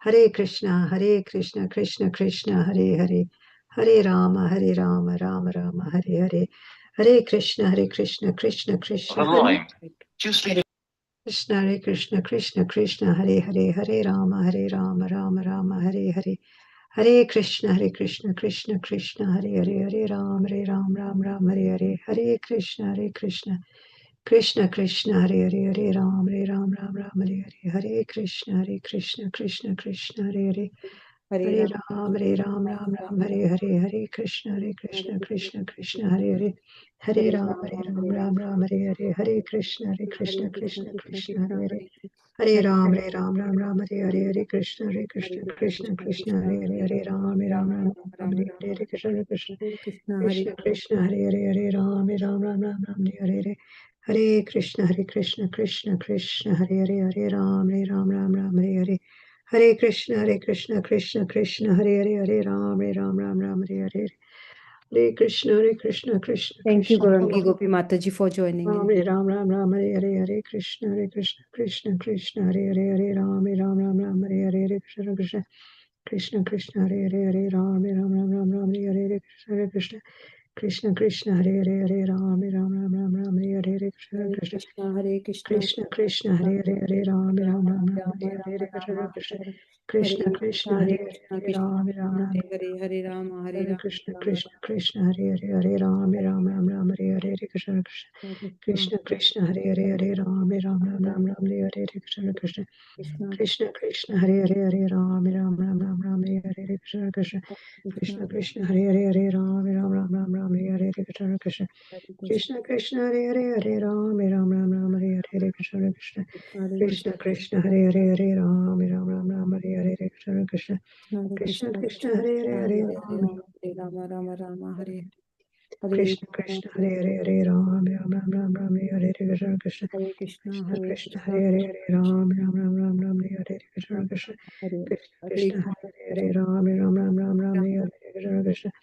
Hare Krishna, Krishna Krishna, Hare Hare, Hare Rama, Rama Rama, Hare Hare, Hare Krishna, Krishna Krishna, Hare Krishna, Krishna, Hare Hare, Hare Rama, Rama Rama, Hare Hare, Hare Krishna, Krishna Krishna, Hare Hare, Hare Ram, Ram, Hare Hare, Hare Krishna, Krishna Krishna, Hare Hare, Hare Ram, Ram, Hare Hare, Hare Krishna, Krishna Krishna, Hare Hare, Hare Ram, Ram, Hare Hare, Hare Krishna, Krishna, Hare Hare, Hare Ram, Hare Hare, Hare Krishna, Krishna Krishna, Hare Hare, Hare Ram, Ram, Hare Hare, Hare Krishna, Krishna, Hare Hare, Hare Ram, Ram, Hare Hare, Hare Krishna, Krishna, Hare Hare, Hare Ram, Ram, Hare Hare, Hare Krishna, Krishna Krishna, Hare Hare, Hare Ram, Ram, Hare Hare, Hare Krishna, Krishna, Hare Hare, Hare Ram, Ram, Hare Hare, Hare Krishna, Krishna Thank you, Gaurangi Gopi Mataji, for joining in. Ram, Hare Hare, Hare Krishna, Krishna, Hare Hare, Hare Ram, Ram, Hare Hare, Hare Krishna, Hare Hare, Hare Ram, Ram, Hare Hare, Hare Krishna, Hare Hare, Hare Ram, Ram, Hare Hare, Hare Krishna, Hare Hare, Hare Ram, Ram, Hare Hare, Hare Krishna, Hare Hare, Ram, Hare Rama, Hare Krishna, Hare Hare, Hare Ram, Ram, Hare Hare, Hare Krishna, Hare Hare, Hare Ram, Ram, Hare Hare, Hare Krishna, Hare Hare, Hare Ram, Ram, Hare Hare, Hare Krishna, Hare Hare, Hare Ram, Ram, Hare Hare, Hare Krishna, Hare Hare, Hare Ram, Ram, Hare Hare, Hare Krishna, Hare Hare, Hare Ram, Ram, Hare Hare, Hare Krishna, Hare Hare, Hare Ram, Rama, Hare Krishna, Hare Hare, Hare Ram, Ram, Hare Hare, Hare Krishna, Krishna, Hare Hare, Hare Ram, Ram, Hare Hare, Hare Krishna, Hare Hare, Hare Ram, Ram, Hare Hare, Hare Krishna, Hare Hare, Hare Ram, Ram, Hare Hare, Hare Krishna, Hare Hare,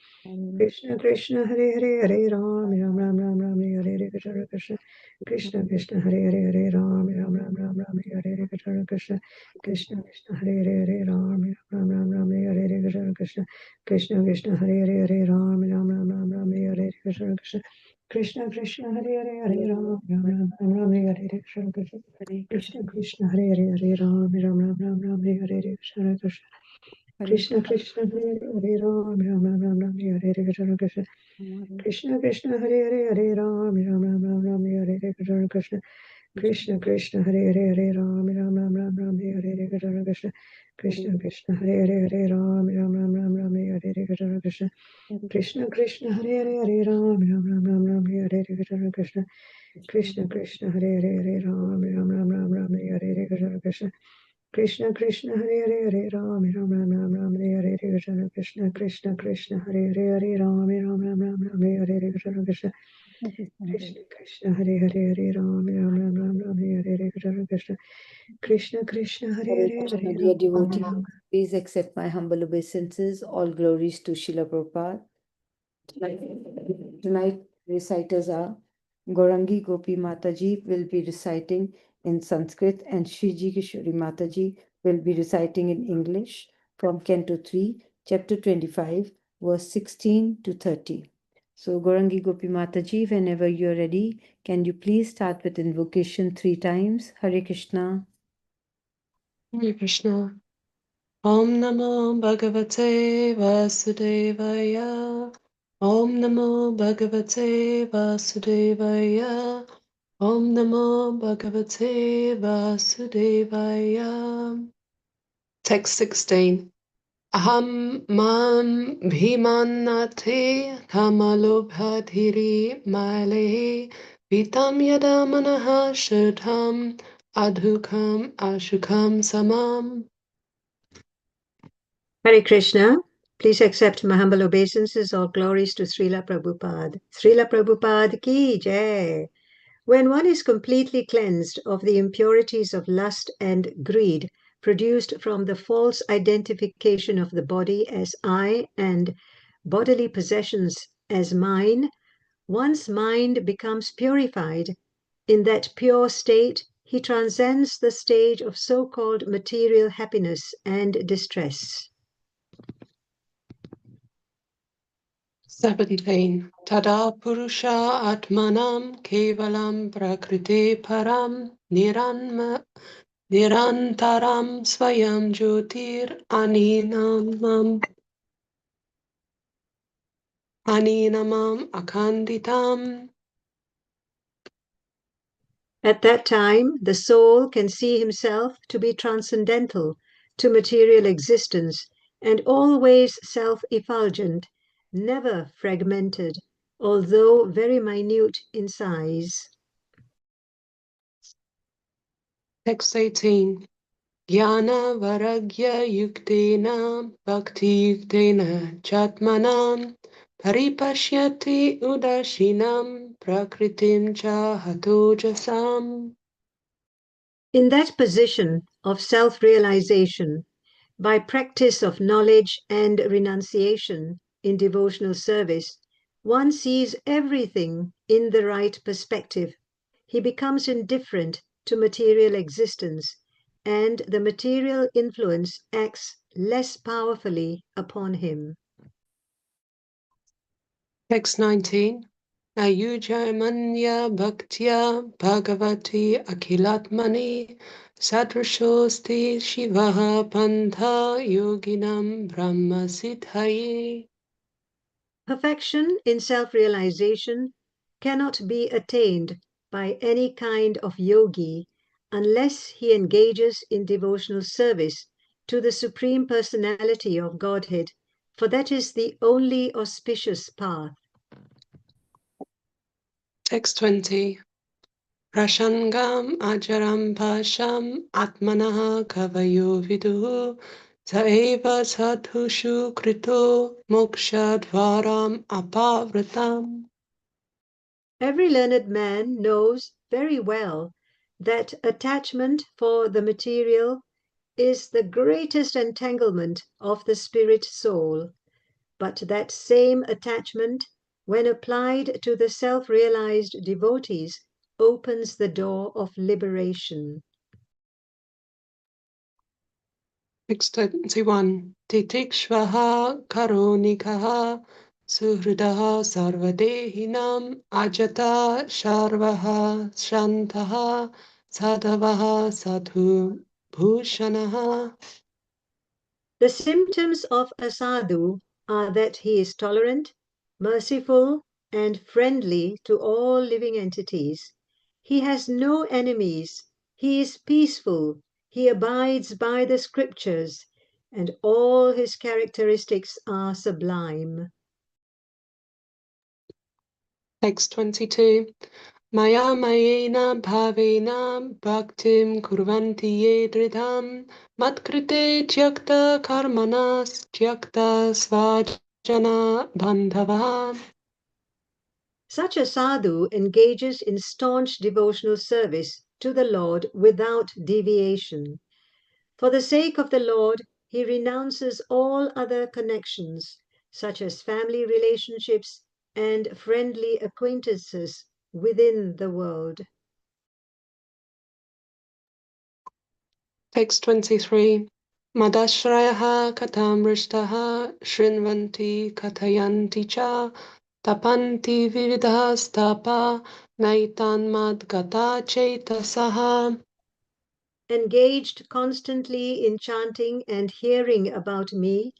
Hare Ram, Ram, Hare Hare, Hare Krishna, Hare Hare, Hare Ram, Ram, Hare Hare, Hare Krishna, Hare Hare, Hare Ram, Ram, Hare Hare, Hare Krishna, Hare Hare, Hare Ram, Ram, Hare Hare, Hare Krishna, Hare Hare, Hare Ram, Ram, Hare Hare, Hare Krishna, Hare Hare, Hare Ram, Ram, Hare Hare, Hare Krishna, Hare Hare, Hare Ram, Ram, Hare Hare, Hare Krishna, Hare Hare, Hare Ram, Ram, Hare Hare, Hare Krishna, Hare Hare, Hare Ram, Ram, Hare Hare, Hare Krishna, Hare Hare, Hare Ram, Ram, Hare Hare, Hare Krishna, Hare Hare, Hare Ram, Ram, Hare Hare, Hare Krishna, Hare Hare, Hare Ram, Ram, Hare Hare, Hare Krishna, Hare Hare, Hare Ram, Ram, Hare Hare, Hare Krishna, Hare Hare, Hare Ram, Ram, Hare Hare, Hare Krishna, Hare Hare, Hare Dear Ram. devotees, please accept my humble obeisances. All glories to Srila Prabhupada. Tonight, reciters are Gaurangi Gopi Mataji will be reciting in Sanskrit and Shriji Kishori Mataji will be reciting in English from Canto 3, Chapter 25, verse 16 to 30. So, Gaurangi Gopi Mataji, whenever you're ready, can you please start with invocation 3 times? Hare Krishna. Hare Krishna. Om Namo Bhagavate Vasudevaya. Om Namo Bhagavate Vasudevaya. Om Namo Bhagavate Vasudevaya. Text 16. Aham mam bhimanate kamalobhadhiri malehe vitam yada manaha shuddham adhukam ashukam samam. Hare Krishna. Please accept my humble obeisances. All glories to Srila Prabhupada. Srila Prabhupada ki jai. When one is completely cleansed of the impurities of lust and greed produced from the false identification of the body as I and bodily possessions as mine, one's mind becomes purified. In that pure state, he transcends the stage of so-called material happiness and distress. 17. Tada Purusha Atmanam Kevalam Prakriti Param Nirantaram Swayam Jyotir Aninamam Akhanditam. At that time, the soul can see himself to be transcendental to material existence and always self-effulgent, never fragmented, although very minute in size. Text 18. Jnana Varagya Yuktena Bhakti Yuktena Chatmanam Paripashyati Udashinam Prakritim Chahatojasam. In that position of self-realization, by practice of knowledge and renunciation in devotional service, one sees everything in the right perspective. He becomes indifferent to material existence, and the material influence acts less powerfully upon him. Text 19. Ayujamanya Bhaktya Bhagavati Akhilatmani Sadrishosti Shivaha Pantha Yoginam Brahma Siddhaye. Perfection in self-realization cannot be attained by any kind of yogi unless he engages in devotional service to the Supreme Personality of Godhead, for that is the only auspicious path. Text 20. Prashangam ajaram pasham atmanaha kavayo viduhu saeva sadhushu krito mokshadvaram apavratam. Every learned man knows very well that attachment for the material is the greatest entanglement of the spirit soul, but that same attachment, when applied to the self-realized devotees, opens the door of liberation. Text 21. Titikshvaha karonikaha suhridaha sarvadehinam ajata sharvaha shantaha sadhavaha sadhu bhushanaha. The symptoms of a sadhu are that he is tolerant, merciful, and friendly to all living entities. He has no enemies, he is peaceful, he abides by the scriptures, and all his characteristics are sublime. Text 22. Maya mayena bhavena bhaktim kurvanti ye dridham matkrite tyakta karmanas tyakta svajana bandhava. Such a sadhu engages in staunch devotional service to the Lord without deviation. For the sake of the Lord, he renounces all other connections, such as family relationships and friendly acquaintances within the world. Text 23. Madashrayaha katam rishtaha shrinvanti katayanti cha tapanti vividhastapa naitan madgata chetasaha. Engaged constantly in chanting and hearing about me,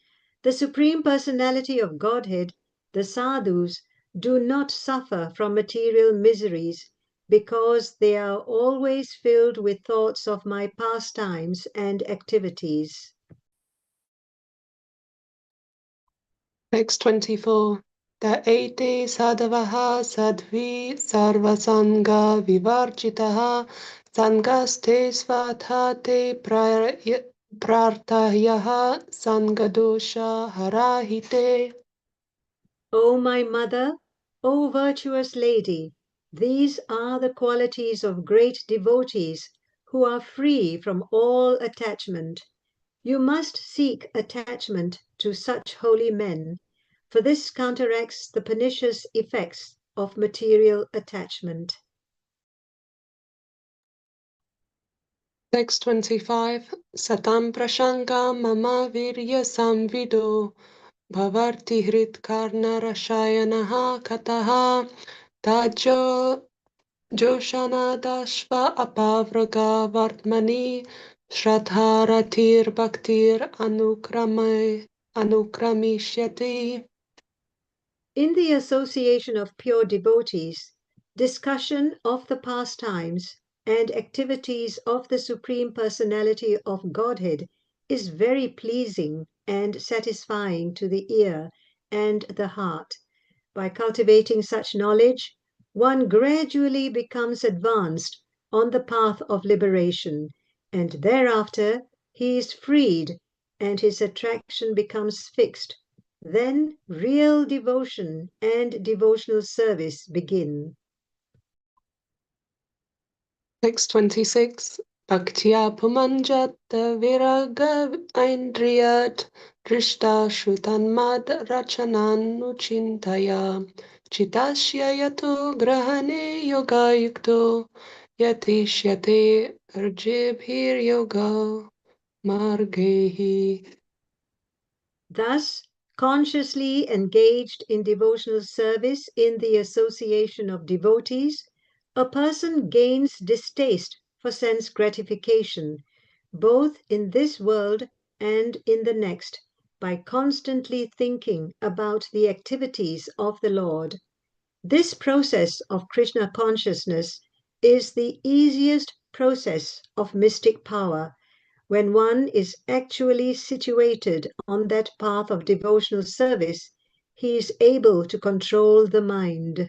the Supreme Personality of Godhead, the sadhus, do not suffer from material miseries because they are always filled with thoughts of my pastimes and activities. Text 24. Da ete sadhavaha sadhvi sarvasanga vivarjitaha sangaste svathate prartahyaha sangadosha harahite. O my mother, O virtuous lady, these are the qualities of great devotees who are free from all attachment. You must seek attachment to such holy men, for this counteracts the pernicious effects of material attachment. Text 25. Satam prashanga mama virya samvido bhavarti hrit karna rashayanaha kataha tajo joshanadashva apavraga vartmani shraddharatir bhaktir anukramishyati. In the association of pure devotees, discussion of the pastimes and activities of the Supreme Personality of Godhead is very pleasing and satisfying to the ear and the heart. By cultivating such knowledge, one gradually becomes advanced on the path of liberation, and thereafter he is freed and his attraction becomes fixed. Then real devotion and devotional service begin. Text 26. Bhaktya pumanjat viraga indriyat drishta shrutanmad rachananu chitasya yato grahane yoga yukto yatishyate arjibhir yoga margehi. Thus, consciously engaged in devotional service in the association of devotees, a person gains distaste for sense gratification, both in this world and in the next, by constantly thinking about the activities of the Lord. This process of Krishna consciousness is the easiest process of mystic power. When one is actually situated on that path of devotional service, he is able to control the mind.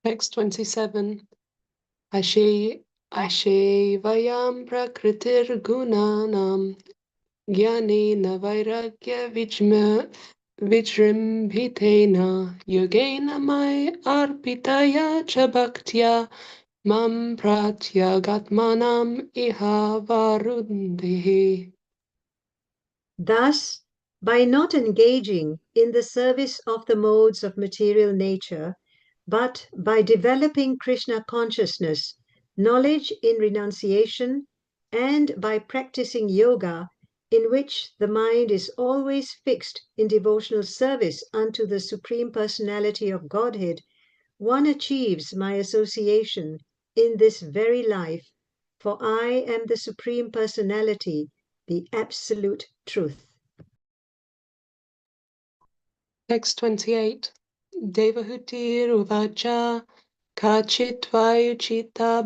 Text 27. Ashe vayam prakritir gunanam Jnanena vairagya vijrimbhitena yogena mai arpitaya cha bhaktya mam pratyagatmanam iha varundehi. Thus, by not engaging in the service of the modes of material nature, but by developing Krishna consciousness, knowledge in renunciation, and by practicing yoga, in which the mind is always fixed in devotional service unto the Supreme Personality of Godhead, one achieves my association in this very life, for I am the Supreme Personality, the Absolute Truth. Text 28. Devahutir uvacha kachitva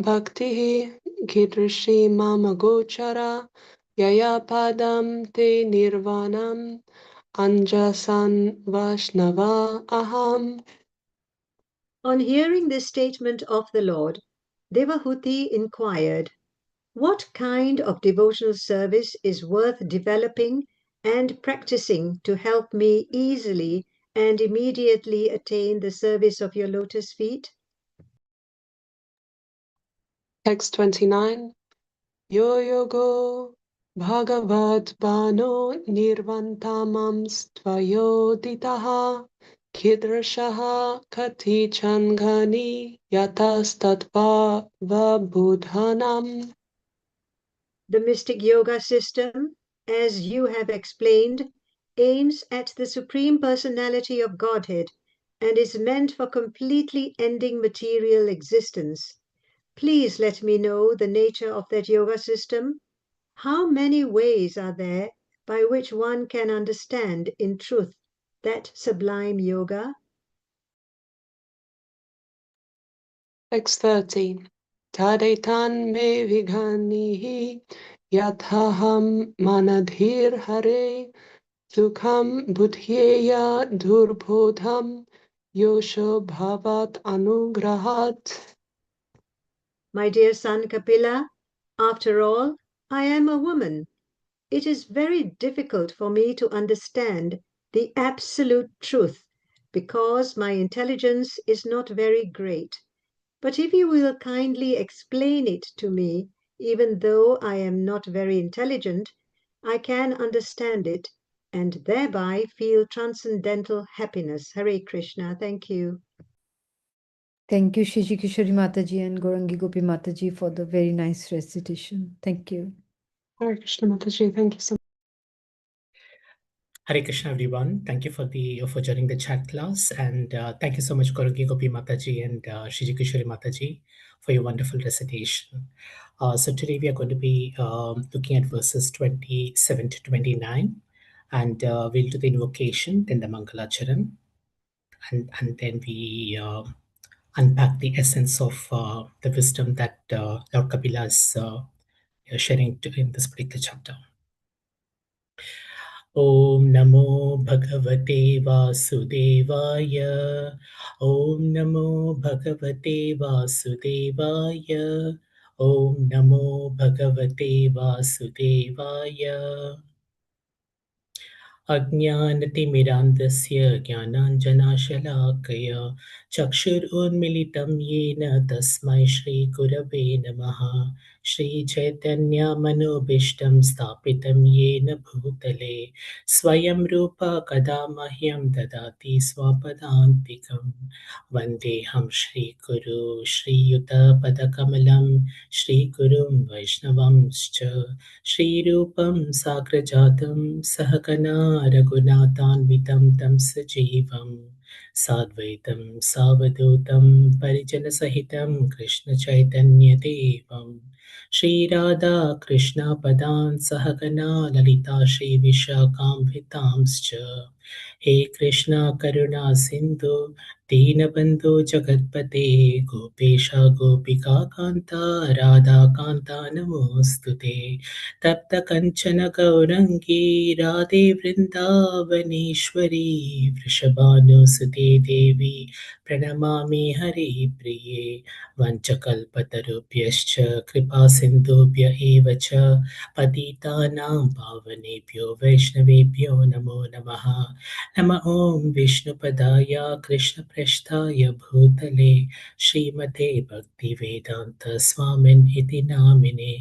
bhaktihi kidrishi mama gochara yaya padam te nirvanam anjasan vaishnava aham. On hearing this statement of the Lord, Devahuti inquired, "What kind of devotional service is worth developing and practicing to help me easily and immediately attain the service of your lotus feet?" Text 29. Yo yogo bhagavad bano nirvantamam stvayoditaha kidrashaha kati changani yatastatva vabudhanam. The mystic yoga system, as you have explained, aims at the Supreme Personality of Godhead and is meant for completely ending material existence. Please let me know the nature of that yoga system. How many ways are there by which one can understand in truth that sublime yoga? Text 30. Tadetan me viganihi yathaham manadhir hare sukham buddhyeya durbodham yosho bhavat anugrahat. My dear son Kapila, after all, I am a woman. It is very difficult for me to understand the absolute truth because my intelligence is not very great. But if you will kindly explain it to me, even though I am not very intelligent, I can understand it and thereby feel transcendental happiness. Hare Krishna. Thank you. Thank you, Shiji Kishori Mataji and Gorangi Gopi Mataji, for the very nice recitation. Thank you. Hare Krishna Mataji, thank you so much. Hare Krishna, everyone. Thank you for joining the chat class, and thank you so much, Korangi Gopi Mataji and Shiji Kishori Mataji, for your wonderful recitation. So today we are going to be looking at verses 27 to 29, and we'll do the invocation, then the Mangalacharan, and then we unpack the essence of the wisdom that Lord Kapila is sharing in this particular chapter. ॐ नमो भगवते वासुदेवाय ॐ नमो भगवते वासुदेवाय ॐ नमो भगवते वासुदेवाय अज्ञानतिमिरान्धस्य ज्ञानाञ्जनाशलाकया चक्षुरुन्मिलितं येन तस्मै श्रीगुरवे नमः श्रीचैतन्यमनोभीष्टं स्थापितं येन भूतले स्वयं रूपा कदा मह्यं ददाति स्वपदान्तिकं वन्देऽहं श्रीगुरो श्रीयुतपदकमलं श्रीगुरुं वैष्णवंश्च श्रीरूपं साग्रजातं सहगना रघुनाथान्वितं तं सजीवं साद्वैतं सावधूतं परिजनसहितं कृष्णचैतन्यदेवं श्रीराधा कृष्णपदान् सहगना ललिता श्रीविशाखान्वितांश्च हे कृष्णा करुणा सिन्धु दीनबन्धो जगत्पते गोपेश गोपिका कान्ता राधा कान्ता नमोऽस्तु ते तप्त कंचन गौरंगी राधे वृंदावनेश्वरी वृषभानुसुते देवी प्रणमामि हरि प्रिये वंशकल्पतरुभ्यश्च कृपा सिन्धुभ्य एव च पतितानां पावनेभ्यो वैष्णवेभ्यो नमो नमः नमः ॐ विष्णुपदाय कृष्णप्रेष्ठाय भूतले श्रीमते भक्तिवेदान्त स्वामिन् इति नामिने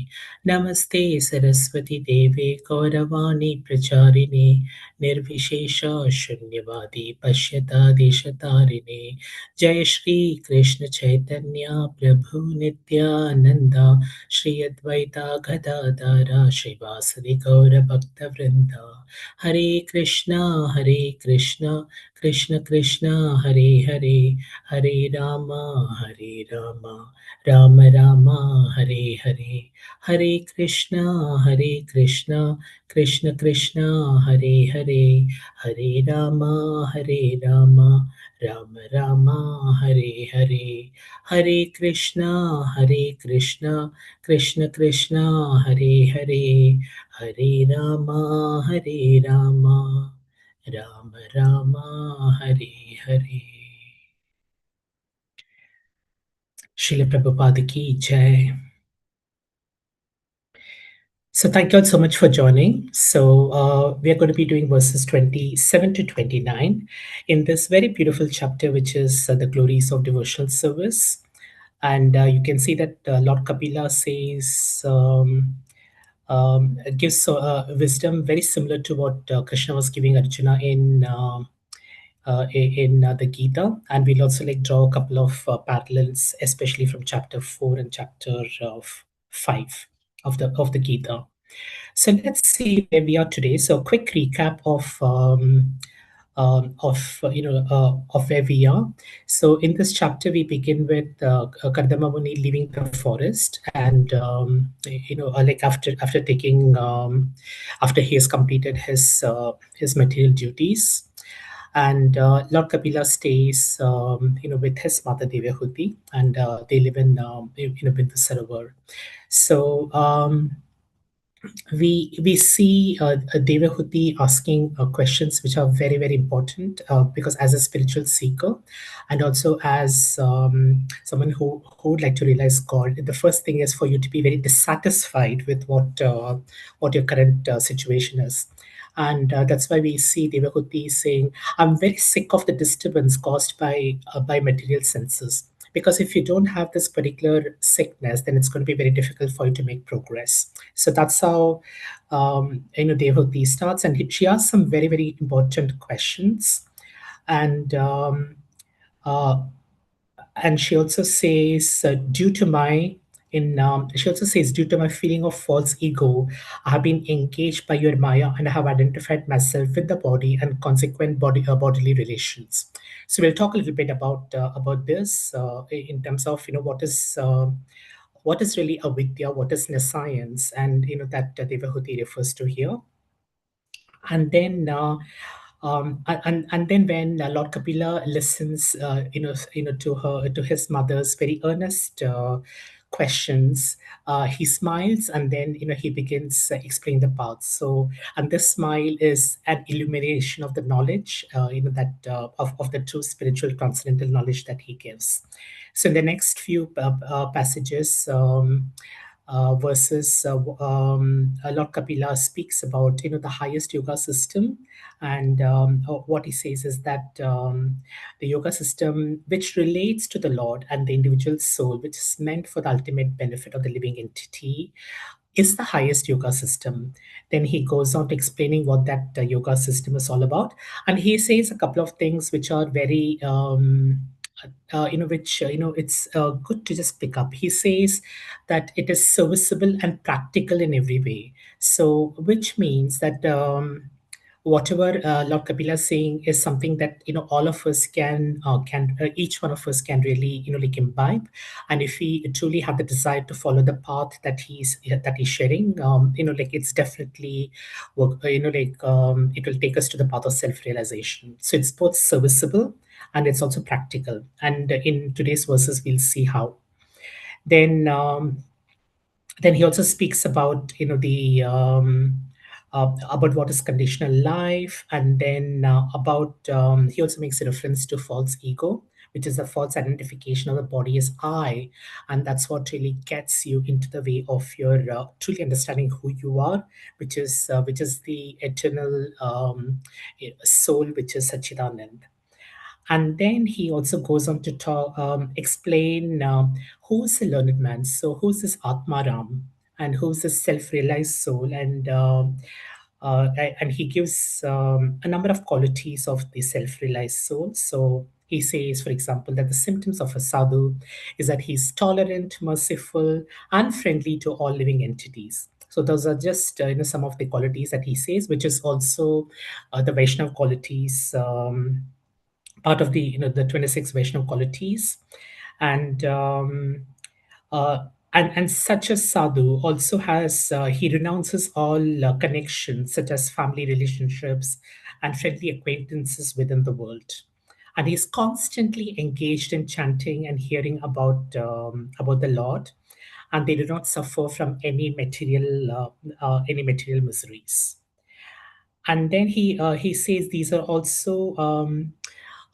नमस्ते सरस्वती देवे गौरवाणी प्रचारिणे निर्विशेषा शून्यवादी पश्यता देशतारिणे जय श्री कृष्ण चैतन्य प्रभु नित्यानंद श्री अद्वैता गदाधर श्रीवासदि गौर भक्तवृंदा हरे Krishna Krishna Krishna Hare Hare Hare Ram Ram Ram Hare Hare Hare Krishna Krishna Krishna Hare Hare Hare Ram Ram Ram Hare Hare Hare Krishna Krishna Krishna Hare Hare Hare Ram Ram Ram Hare Hare Srila Prabhupada ki jai. So thank you all so much for joining. So we are going to be doing verses 27 to 29 in this very beautiful chapter, which is the glories of devotional service. And you can see that Lord Kapila says, gives wisdom very similar to what Krishna was giving Arjuna in the Gita, and we'll also like draw a couple of parallels, especially from chapter 4 and chapter 5 of the Gita. So let's see where we are today. So a quick recap of where we are. So in this chapter, we begin with Kardama Muni leaving the forest, and like after taking after he has completed his material duties. And Lord Kapila stays, with his mother Devahuti, and they live in, Bindu Sarovar. So we see Devahuti asking questions which are very very important because as a spiritual seeker, and also as someone who would like to realize God, the first thing is for you to be very dissatisfied with what your current situation is. And that's why we see Devahuti saying, "I'm very sick of the disturbance caused by material senses." Because if you don't have this particular sickness, then it's going to be very difficult for you to make progress. So that's how Devahuti starts, and she asks some very very important questions, and and she also says, due to my she also says, due to my feeling of false ego, I have been engaged by your Maya and I have identified myself with the body and consequent bodily relations. So we'll talk a little bit about this in terms of what is really avidya, what is nescience, and that Devahuti refers to here. And then and then when Lord Kapila listens, to his mother's very earnest questions, he smiles, and then he begins explaining the path. So, and this smile is an illumination of the knowledge, that of the true spiritual transcendental knowledge that he gives. So, in the next few passages. Versus Lord Kapila speaks about the highest yoga system, and what he says is that the yoga system which relates to the Lord and the individual soul, which is meant for the ultimate benefit of the living entity, is the highest yoga system. Then he goes on to explaining what that yoga system is all about, and he says a couple of things which are very which it's good to just pick up. He says that it is serviceable and practical in every way. So, which means that whatever Lord Kapila is saying is something that all of us can each one of us can really like imbibe, and if we truly have the desire to follow the path that he's sharing, like it's definitely work, it will take us to the path of self-realization. So it's both serviceable and it's also practical, and in today's verses we'll see how. Then he also speaks about the about what is conditional life, and then about he also makes a reference to false ego, which is the false identification of the body as I, and that's what really gets you into the way of your truly understanding who you are, which is the eternal soul, which is Sachidanand. And then he also goes on to explain who's the learned man. So who's this Atmaram, and who's this self-realized soul, and he gives a number of qualities of the self-realized soul. So he says, for example, that the symptoms of a sadhu is that he's tolerant, merciful, and friendly to all living entities. So those are just some of the qualities that he says, which is also the Vaishnav qualities. Part of the the 26 Vaishnav qualities, and and such a sadhu also has he renounces all connections such as family relationships and friendly acquaintances within the world, and he's constantly engaged in chanting and hearing about the Lord, and they do not suffer from any material miseries. And then he says these are also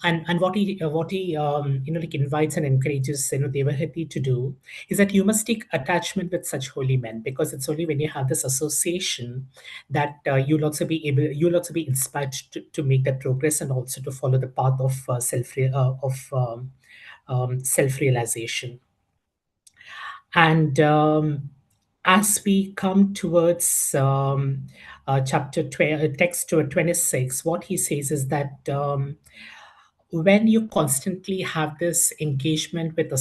and what he like invites and encourages Devahati to do is that you must take attachment with such holy men, because it's only when you have this association that you'll also be inspired to make that progress, and also to follow the path of self realization. And as we come towards chapter 12, text 26, what he says is that when you constantly have this engagement with with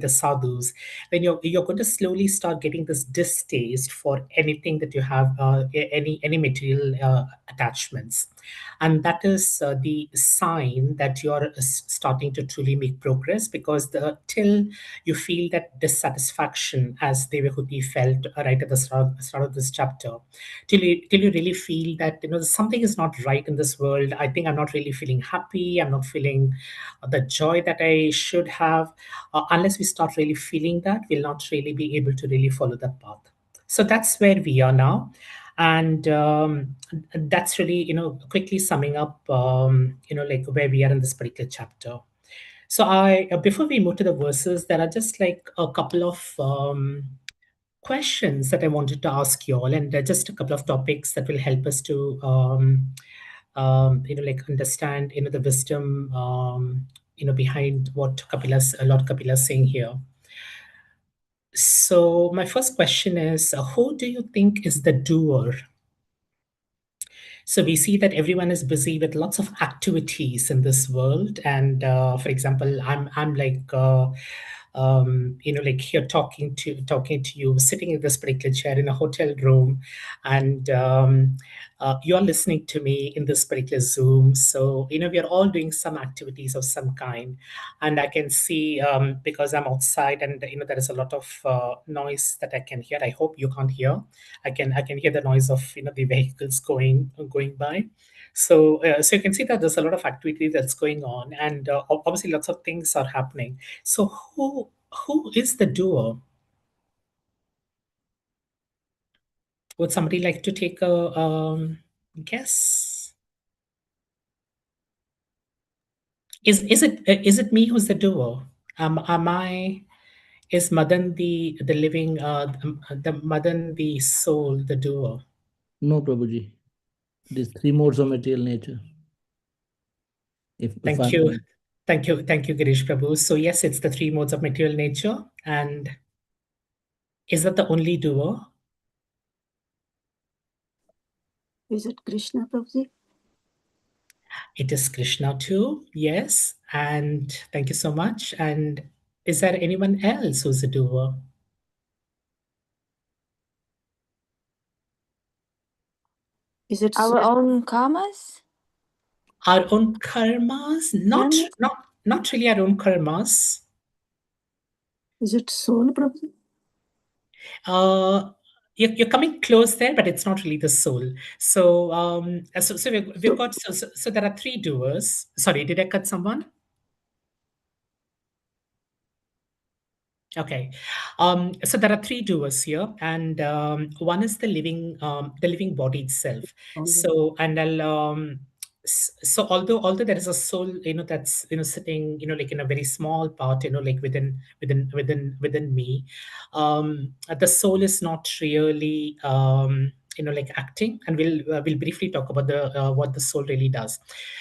the sadhus, then you're going to slowly start getting this distaste for anything that you have any material attachments, and that is the sign that you're starting to truly make progress, because till you feel that dissatisfaction, as Devahuti felt right at the start of this chapter, till you really feel that something is not right in this world. I think I'm not really feeling happy, I'm not feeling the joy that I should have. Unless we start really feeling that, we'll not really be able to really follow that path. So that's where we are now, and that's really quickly summing up like where we are in this particular chapter. So I before we move to the verses, there are just like a couple of questions that I wanted to ask you all, and just a couple of topics that will help us to like understand the wisdom behind what Lord Kapila is saying here. So my first question is, who do you think is the doer? So we see that everyone is busy with lots of activities in this world. And for example, I'm like like here talking to you, sitting in this particular chair in a hotel room, and you're listening to me in this particular Zoom. So we are all doing some activities of some kind, and I can see because I'm outside, and there is a lot of noise that I can hear. I hope you can't hear. I can hear the noise of the vehicles going by. So you can see that there's a lot of activity that's going on, and obviously lots of things are happening. So who is the doer? Would somebody like to take a guess? Is it me who's the doer? Am I? Is Madan the living the Madan the soul, the doer? No, Prabhuji. These three modes of material nature. If Thank I you. may. Thank you. Thank you, Girish Prabhu. So yes, it's the three modes of material nature. And is that the only doer? Is it Krishna, Prabhuji? It is Krishna too. Yes. And thank you so much. And is there anyone else who's a doer? Is it Our own karmas? Our own karmas? Not really our own karmas. Is it soul, Prabhuji? You're coming close there, but it's not really the soul. So we've got so there are three doers. Sorry, did I cut someone? Okay, so there are three doers here, and one is the living body itself. So and I'll so although there is a soul, that's sitting, like in a very small part, like within me, the soul is not really like acting, and we'll briefly talk about the what the soul really does.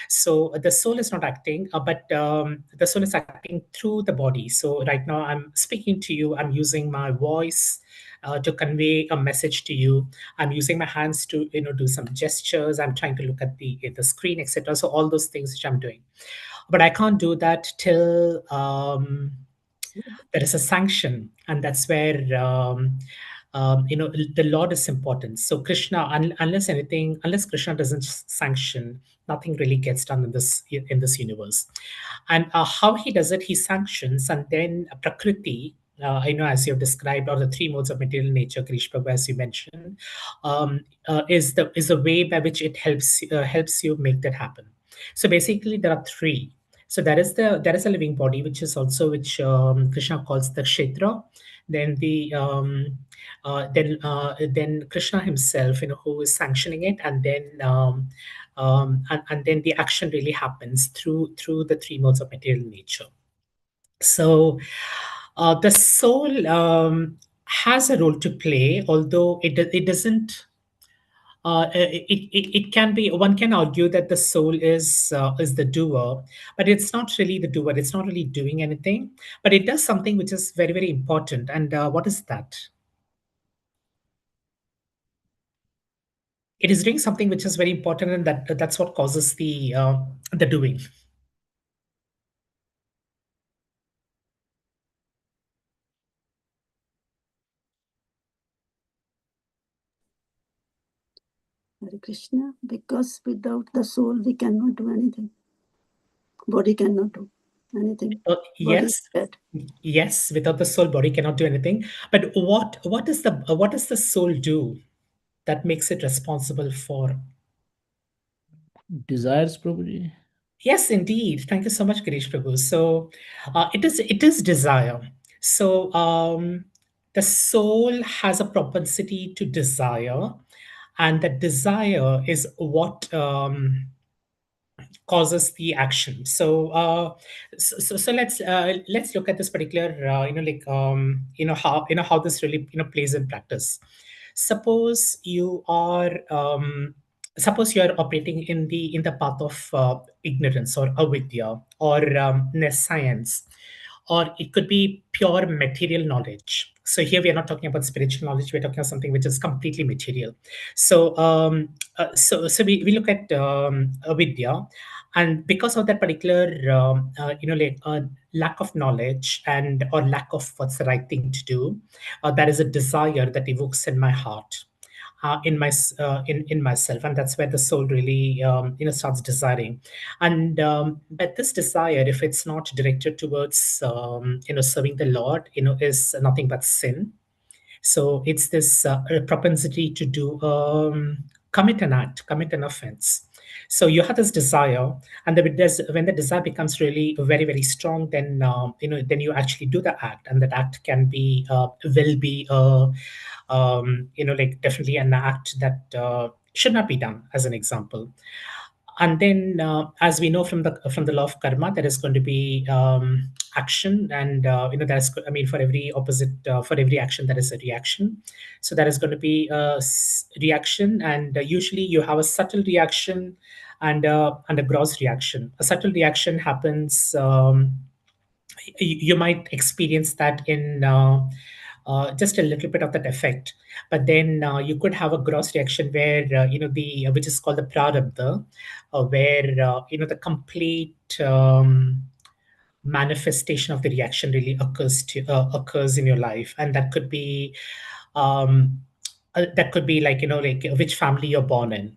So the soul is not acting, but the soul is acting through the body. So right now I'm speaking to you, I'm using my voice to convey a message to you. I'm using my hands to do some gestures. I'm trying to look at the screen, etc. So all those things which I'm doing, but I can't do that till there is a sanction, and that's where the Lord is important. So Krishna, unless Krishna doesn't sanction, nothing really gets done in this universe. And how he does it, he sanctions, and then Prakriti, as you have described, or the three modes of material nature, Krish Prabhu, as you mentioned, is the way by which it helps you make that happen. So basically, there are three. So there is a living body, which Krishna calls the kshetra. Then then Krishna himself, who is sanctioning it, and then the action really happens through the three modes of material nature. So the soul has a role to play, although it doesn't. It can be, one can argue that the soul is the doer, but it's not really the doer. It's not really doing anything, but it does something which is very, very important. And what is that? It is doing something which is very important, and that's what causes the doing. Hare Krishna, because without the soul we cannot do anything. Body cannot do anything. Yes, yes. Without the soul, body cannot do anything. But what does the soul do that makes it responsible for? Desires, Prabhuji. Yes, indeed. Thank you so much, Girish Prabhu. So it is desire. So the soul has a propensity to desire, and that desire is what causes the action. So let's look at this particular how this really plays in practice. Suppose you are operating in the path of ignorance, or avidya, or nescience, or it could be pure material knowledge. So here we are not talking about spiritual knowledge; we're talking about something which is completely material. So, we look at avidya, and because of that particular lack of knowledge and or lack of what's the right thing to do, there is a desire that evokes in my heart, in myself, and that's where the soul really starts desiring. And but this desire, if it's not directed towards serving the Lord, is nothing but sin. So it's this propensity to do commit an act, commit an offense. So you have this desire, and when the desire becomes really very very strong, then then you actually do the act, and that act can be will be like definitely an act that should not be done, as an example. And then as we know from the law of karma, there is going to be action, and there's, I mean, for every opposite, for every action there is a reaction. So there is going to be a reaction, and usually you have a subtle reaction and a gross reaction. A subtle reaction happens, you might experience that in just a little bit of that effect. But then you could have a gross reaction where the which is called the prarabdha, where the complete manifestation of the reaction really occurs in your life. And um, that could be like, like which family you're born in,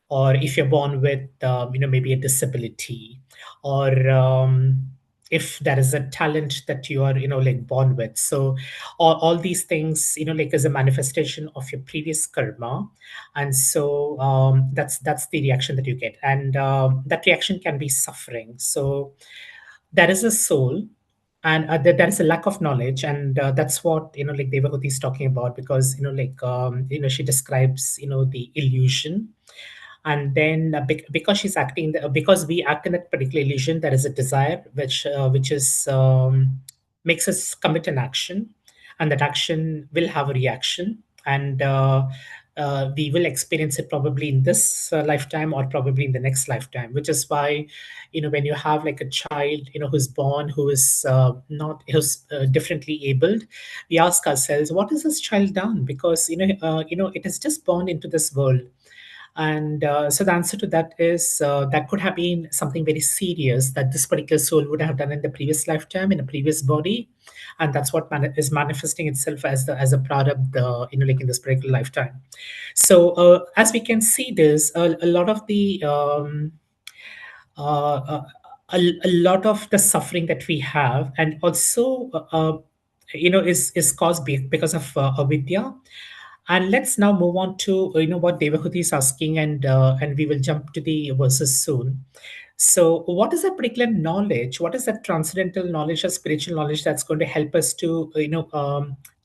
or if you're born with maybe a disability, or if there is a talent that you are like born with. So all these things like is a manifestation of your previous karma. And so that's the reaction that you get, and that reaction can be suffering. So there is a soul, and there is a lack of knowledge, and that's what like Devahuti is talking about, because like she describes the illusion. And then because she's acting because we act in that particular illusion, there is a desire which is makes us commit an action, and that action will have a reaction. And we will experience it probably in this lifetime, or probably in the next lifetime, which is why when you have like a child who's born, who is not who's differently abled, we ask ourselves, what has this child done? Because it is just born into this world. And so the answer to that is that could have been something very serious that this particular soul would have done in the previous lifetime, in a previous body, and that's what is manifesting itself as a prarabdha, like in this particular lifetime. So as we can see, there's a lot of the uh, uh, a lot of the suffering that we have, and also is caused because of avidya. And let's now move on to what Devahuti is asking, and we will jump to the verses soon. So, what is that particular knowledge? What is that transcendental knowledge or spiritual knowledge that's going to help us to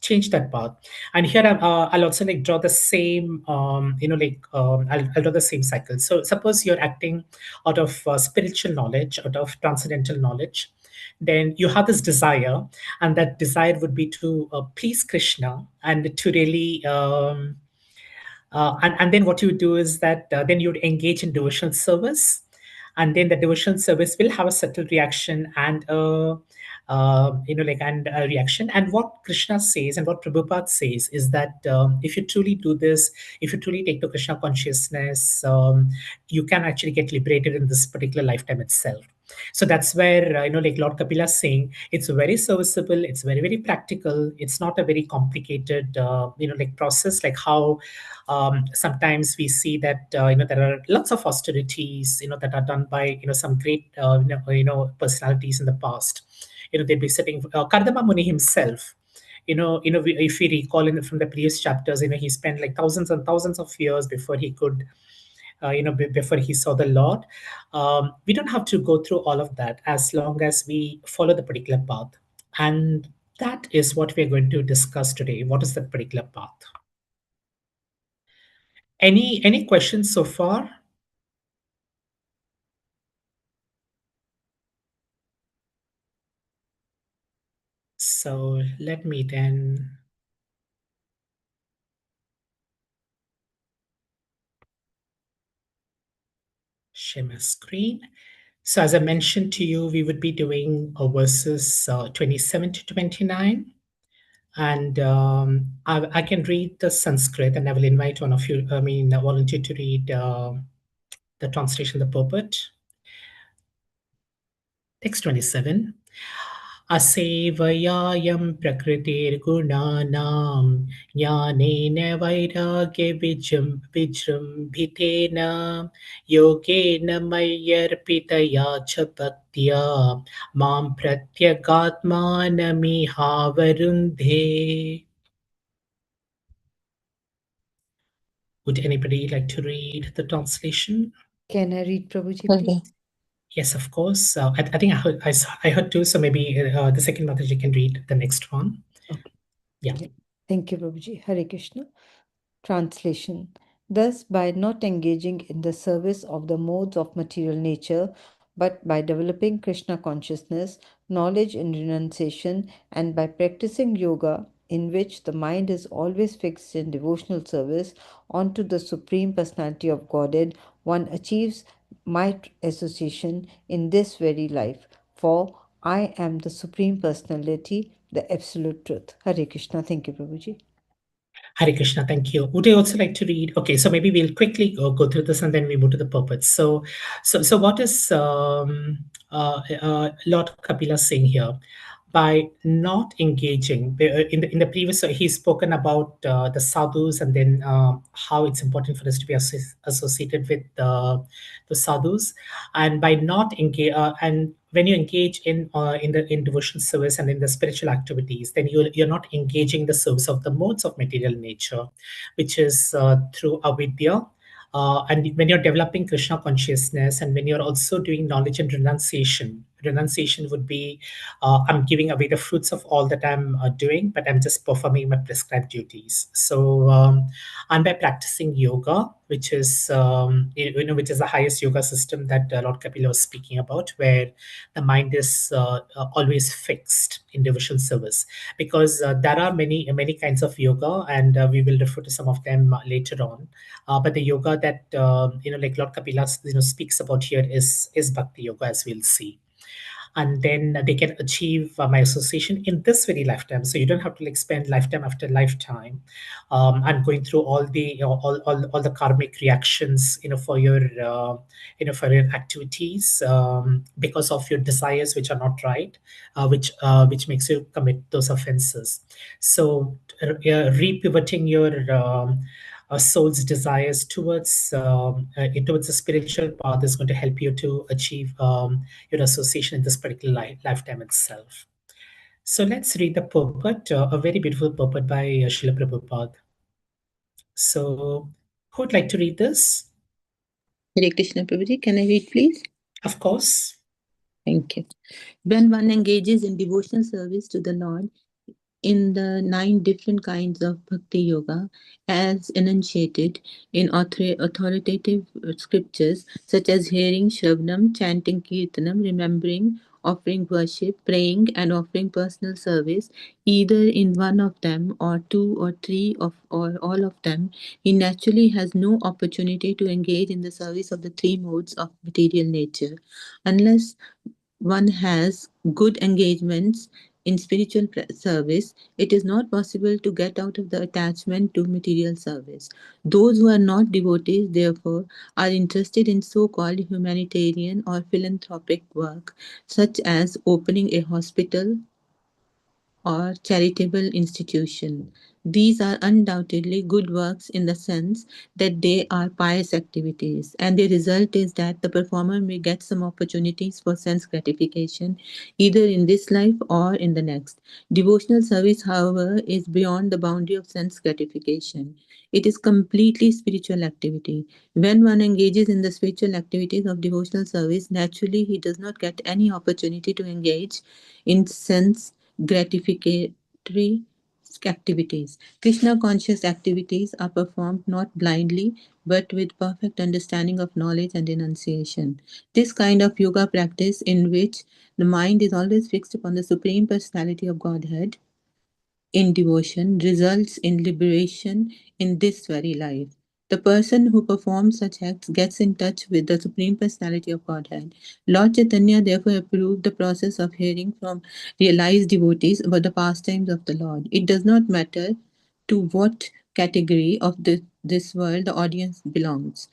change that path? And here I'll also like draw the same I'll draw the same cycle. So, suppose you're acting out of spiritual knowledge, out of transcendental knowledge, then you have this desire, and that desire would be to please Krishna, and to really and then what you would do is that then you would engage in devotional service, and then the devotional service will have a subtle reaction, and and a reaction. And what Krishna says and what Prabhupada says is that if you truly do this, if you truly take to Krishna consciousness, you can actually get liberated in this particular lifetime itself. So that's where like Lord Kapila is saying, it's very serviceable, it's very very practical, it's not a very complicated like process, like how sometimes we see that there are lots of austerities that are done by some great personalities in the past. They'd be sitting, Kardama Muni himself, if we recall from the previous chapters, he spent like thousands and thousands of years before he could before he saw the Lord. We don't have to go through all of that, as long as we follow the particular path. And that is what we're going to discuss today. What is that particular path? Any questions so far? So let me then share my screen. So as I mentioned to you, we would be doing verses 27 to 29. And I can read the Sanskrit, and I will invite one of you, a volunteer to read the translation, the purport. Text 27. Asevayayam prakritirgunanam jnanena vairagya vijrumbhitena yogena mayarpitaya cha bhaktya mam pratyagatmanamihavarundhe. Would anybody like to read the translation? Can I read, Prabhuji, Okay. please? Yes, of course. I think I heard two, so maybe the second Mataji can read the next one. Okay. Yeah. Thank you, Prabhuji. Hare Krishna. Translation. Thus, by not engaging in the service of the modes of material nature, but by developing Krishna consciousness, knowledge and renunciation, and by practicing yoga, in which the mind is always fixed in devotional service onto the Supreme Personality of Godhead, one achieves my association in this very life. For I am the Supreme Personality, the Absolute Truth. Hare Krishna. Thank you, Prabhuji. Hare Krishna, thank you. Would you also like to read? Okay, so maybe we'll quickly go through this and then we move to the purpose. So what is Lord Kapila saying here? By not engaging in the previous, he's spoken about the sadhus and then how it's important for us to be associated with the sadhus, and by not engage and when you engage in devotional service and in the spiritual activities, then you're not engaging the service of the modes of material nature, which is through avidya. And when you're developing Krishna consciousness, and when you're also doing knowledge and renunciation would be I'm giving away the fruits of all that I'm doing, but I'm just performing my prescribed duties. So and by practicing yoga, which is which is the highest yoga system that Lord Kapila was speaking about, where the mind is always fixed in devotional service, because there are many kinds of yoga, and we will refer to some of them later on. But the yoga that like Lord Kapila speaks about here is bhakti yoga, as we'll see. And then they can achieve my association in this very lifetime. So you don't have to like spend lifetime after lifetime and going through all the all the karmic reactions for your for your activities, because of your desires which are not right, which makes you commit those offenses. So repivoting your soul's desires towards the spiritual path is going to help you to achieve your association in this particular lifetime itself. So let's read the purport, a very beautiful purport by Srila Prabhupada. So who would like to read this? Hare Krishna Prabhuji, can I read please? Of course. Thank you. When one engages in devotional service to the Lord in the 9 different kinds of bhakti yoga as enunciated in authoritative scriptures such as hearing, shravanam, chanting kirtanam, remembering, offering worship, praying and offering personal service, either in one of them or 2 or 3 or all of them, he naturally has no opportunity to engage in the service of the 3 modes of material nature unless one has good engagements in spiritual service. It is not possible to get out of the attachment to material service. Those who are not devotees, therefore, are interested in so-called humanitarian or philanthropic work, such as opening a hospital or charitable institution. These are undoubtedly good works in the sense that they are pious activities, and the result is that the performer may get some opportunities for sense gratification either in this life or in the next. Devotional service, however, is beyond the boundary of sense gratification. It is completely spiritual activity. When one engages in the spiritual activities of devotional service, naturally he does not get any opportunity to engage in sense gratificatory activities. Krishna conscious activities are performed not blindly but with perfect understanding of knowledge and enunciation. This kind of yoga practice, in which the mind is always fixed upon the Supreme Personality of Godhead in devotion, results in liberation in this very life. The person who performs such acts gets in touch with the Supreme Personality of Godhead. Lord Chaitanya therefore approved the process of hearing from realized devotees about the pastimes of the Lord. It does not matter to what category of this world the audience belongs.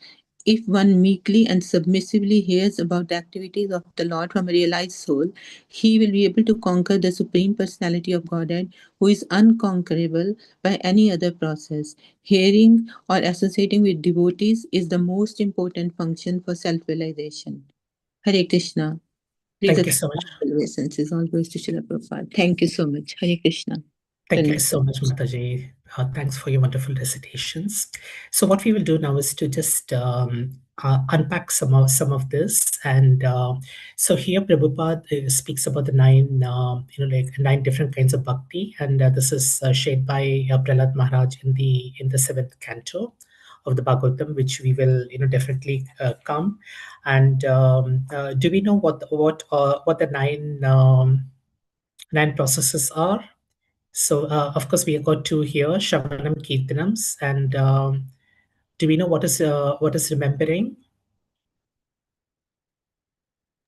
If one meekly and submissively hears about the activities of the Lord from a realized soul, he will be able to conquer the Supreme Personality of Godhead, who is unconquerable by any other process. Hearing or associating with devotees is the most important function for self realization. Hare Krishna. Please Thank you so much. accept all goes to Srila Prabhupada. Thank you so much. Hare Krishna. Thank you so much, Mataji. Thanks for your wonderful recitations. So what we will do now is to just unpack some of this, and so here Prabhupada speaks about the nine different kinds of bhakti, and this is shared by Prahlad Maharaj in the seventh canto of the Bhagavatam, which we will definitely come. And do we know what the nine processes are? So, of course, we have got two here, Shravanam, Kirtanams, and do we know what is remembering?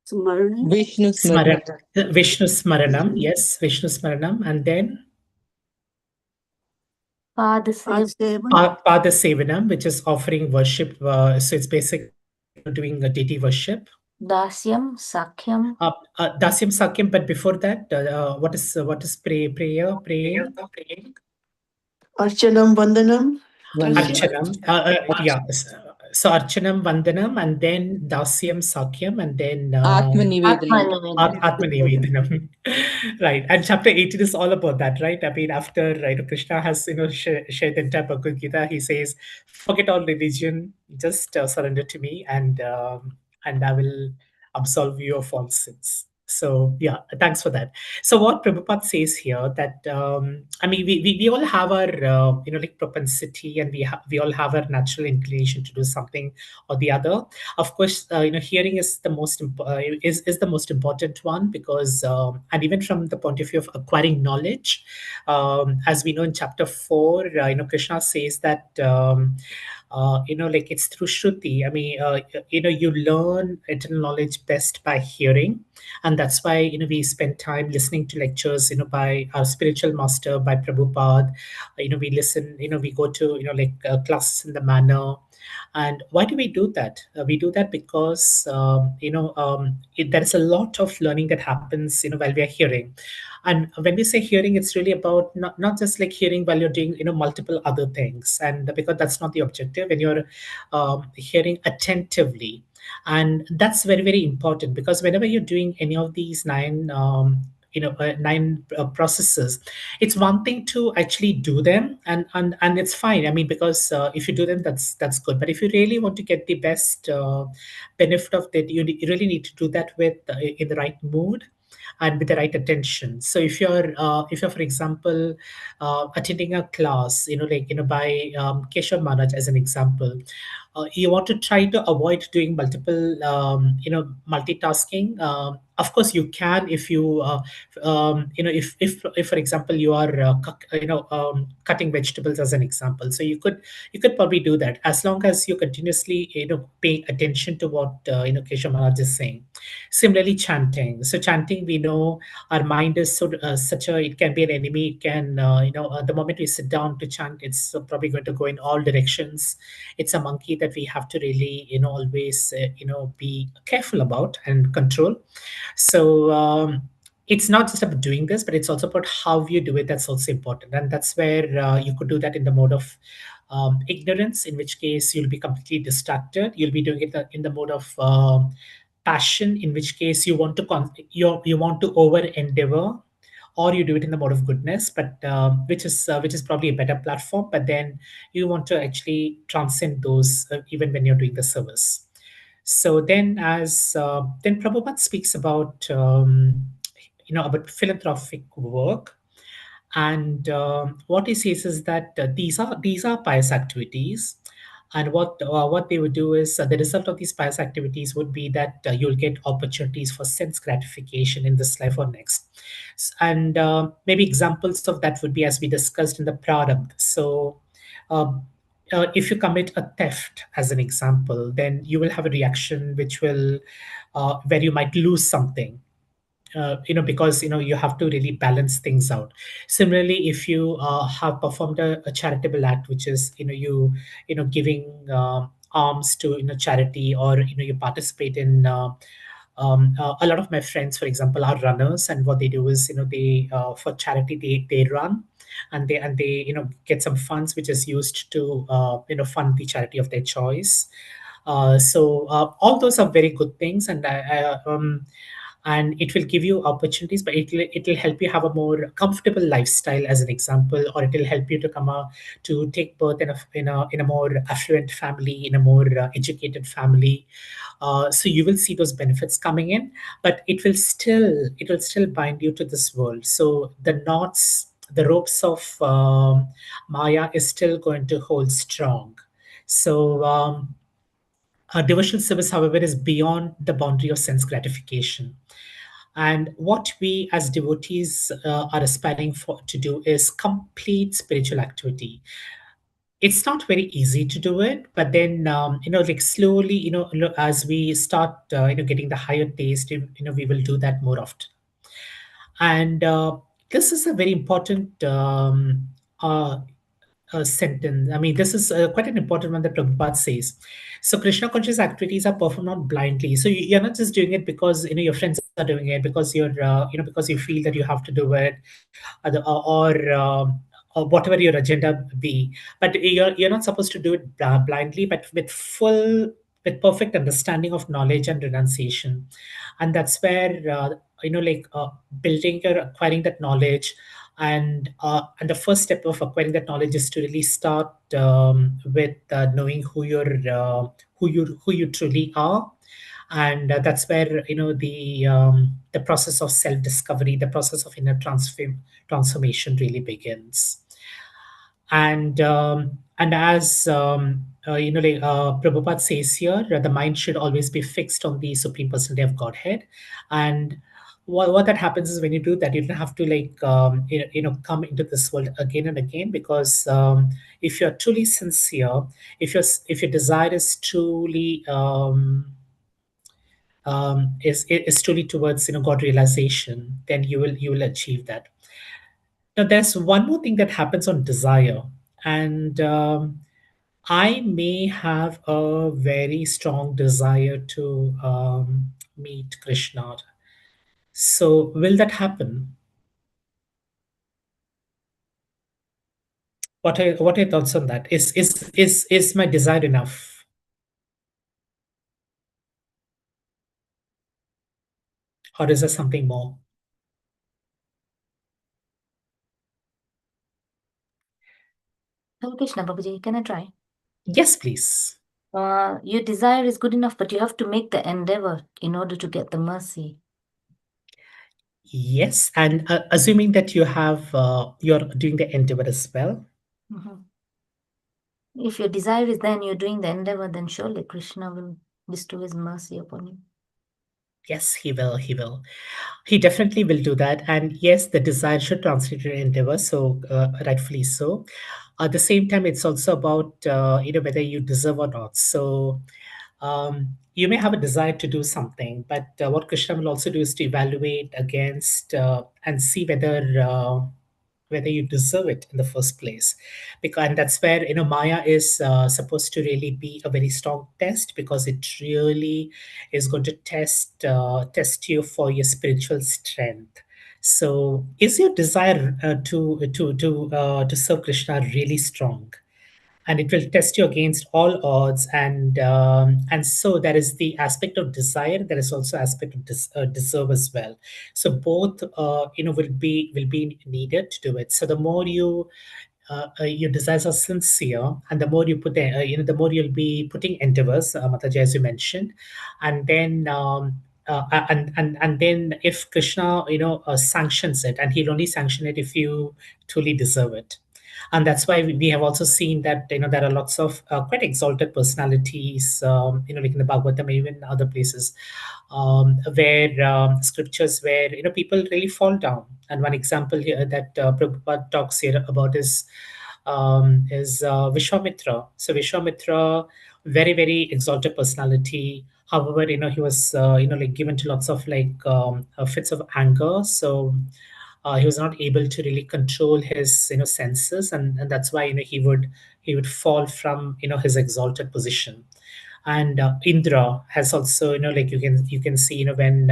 Vishnu Smaran. Vishnu Smaranam, yes, Vishnu Smaranam, and then Pada Sevanam, which is offering worship. So it's basically doing a deity worship. Dasyam, Sakhyam. Dasyam Sakyam, but before that, what is prayer, praying? Archanam Vandanam. Archanam, yeah. So Archanam, Vandanam, and then Dasyam, Sakyam, and then Atmanivedanam. Atmanivedanam. Right. And chapter 18 is all about that, right? I mean, after Krishna has shared the entire Bhagavad Gita, he says, "Forget all religion, just surrender to me, and I will absolve you of all sins." So yeah, thanks for that. So what Prabhupada says here that I mean we all have our like propensity, and we all have our natural inclination to do something or the other. Of course, hearing is the is the most important one, because and even from the point of view of acquiring knowledge, as we know in chapter 4, Krishna says that. Like it's through Shruti. I mean, you learn internal knowledge best by hearing, and that's why we spend time listening to lectures by our spiritual master, by Prabhupada. We listen, we go to classes in the manner. And why do we do that? We do that because there is a lot of learning that happens while we are hearing. And when we say hearing, it's really about not just like hearing while you're doing multiple other things, and because that's not the objective. When you're hearing attentively, and that's very, very important, because whenever you're doing any of these nine processes, it's one thing to actually do them, and it's fine. I mean, because if you do them, that's good. But if you really want to get the best benefit of that, you really need to do that with in the right mood and with the right attention. So if you're for example attending a class, by Keshav Maharaj as an example, you want to try to avoid doing multiple multitasking. Of course you can, if you if for example you are cutting vegetables as an example. So you could probably do that, as long as you continuously pay attention to what Keshav Maharaj is saying. Similarly, chanting. So chanting, we know our mind is such a, it can be an enemy. It can the moment we sit down to chant, it's probably going to go in all directions. It's a monkey that we have to really always be careful about and control. So it's not just about doing this, but it's also about how you do it. That's also important, and that's where you could do that in the mode of ignorance, in which case you'll be completely distracted. You'll be doing it in the mode of passion, in which case you want to you want to over endeavor, or you do it in the mode of goodness, but which is probably a better platform. But then you want to actually transcend those even when you're doing the service. So then, as then Prabhupada speaks about about philanthropic work, and what he says is that these are pious activities, and what they would do is the result of these pious activities would be that you'll get opportunities for sense gratification in this life or next. And maybe examples of that would be, as we discussed in the Prarabdha. So if you commit a theft, as an example, then you will have a reaction which will, where you might lose something, because you have to really balance things out. Similarly, if you have performed a charitable act, which is giving alms to charity, or you participate in a lot of my friends, for example, are runners, and what they do is they for charity they run, and they get some funds which is used to fund the charity of their choice. So all those are very good things, and it will give you opportunities, but it will help you have a more comfortable lifestyle, as an example, or it will help you to to take birth in a more affluent family, in a more educated family. So you will see those benefits coming in, but it will still bind you to this world. So the ropes of Maya is still going to hold strong. So devotional service, however, is beyond the boundary of sense gratification. And what we as devotees are aspiring for to do is complete spiritual activity. It's not very easy to do it, but then like slowly, as we start getting the higher taste, we will do that more often. And this is a very important uh, sentence. I mean, this is quite an important one that Prabhupada says. So Krishna conscious activities are performed not blindly. So you're not just doing it because your friends are doing it, because because you feel that you have to do it, or whatever your agenda be. But you're not supposed to do it blindly, but with perfect understanding of knowledge and renunciation. And that's where like building or acquiring that knowledge, and the first step of acquiring that knowledge is to really start with knowing who you truly are. And that's where the process of self discovery, the process of inner transformation really begins. And as like Prabhupada says here, the mind should always be fixed on the Supreme Personality of Godhead. And what that happens is, when you do that, you don't have to like come into this world again and again, because if you're truly sincere, if your desire is truly is truly towards God realization, then you will achieve that. Now, there's one more thing that happens on desire, and I may have a very strong desire to meet Krishna. So, will that happen? What are your thoughts on that? Is my desire enough, or is there something more? Hare Krishna, Babaji, can I try? Yes, please. Your desire is good enough, but you have to make the endeavor in order to get the mercy. Yes, and assuming that you're doing the endeavor as well. Mhm. If your desire is there and you're doing the endeavor, then surely Krishna will bestow his mercy upon you. Yes, he will. He will. He definitely will do that. And yes, the desire should translate to endeavor. So rightfully so. At the same time, it's also about whether you deserve or not. So you may have a desire to do something, but what Krishna will also do is to evaluate against and see whether you deserve it in the first place. Because, and that's where Maya is supposed to really be a very strong test, because it really is going to test you for your spiritual strength. So, is your desire to serve Krishna really strong? And it will test you against all odds. And so there is the aspect of desire. There is also aspect of deserve as well. So both will be needed to do it. So the more your desires are sincere, and the more you put the the more you'll be putting endeavors, Mataji, as you mentioned. And then and then if Krishna sanctions it, and he'll only sanction it if you truly deserve it. And that's why we have also seen that there are lots of quite exalted personalities, like in the Bhagavatam, even other places, where scriptures where people really fall down. And one example here that Prabhupada talks here about is is Vishwamitra. So Vishwamitra, very very exalted personality. However, he was like given to lots of like fits of anger. So he was not able to really control his senses, and that's why he would fall from his exalted position. And Indra has also like you can see when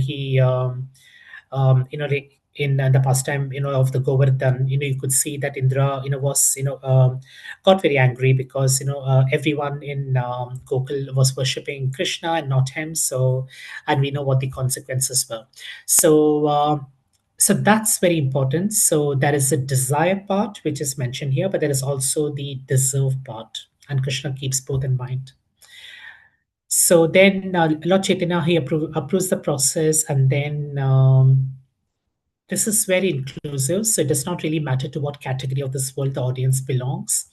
he like in the pastime of the Govardhan, you could see that Indra was got very angry because everyone in Gokul was worshipping Krishna and not him. So, and we know what the consequences were. So that's very important. So there is a desire part which is mentioned here, but there is also the deserve part, and Krishna keeps both in mind. So then Lord Chaitanya, he approves the process, and then this is very inclusive, so it does not really matter to what category of this world the audience belongs.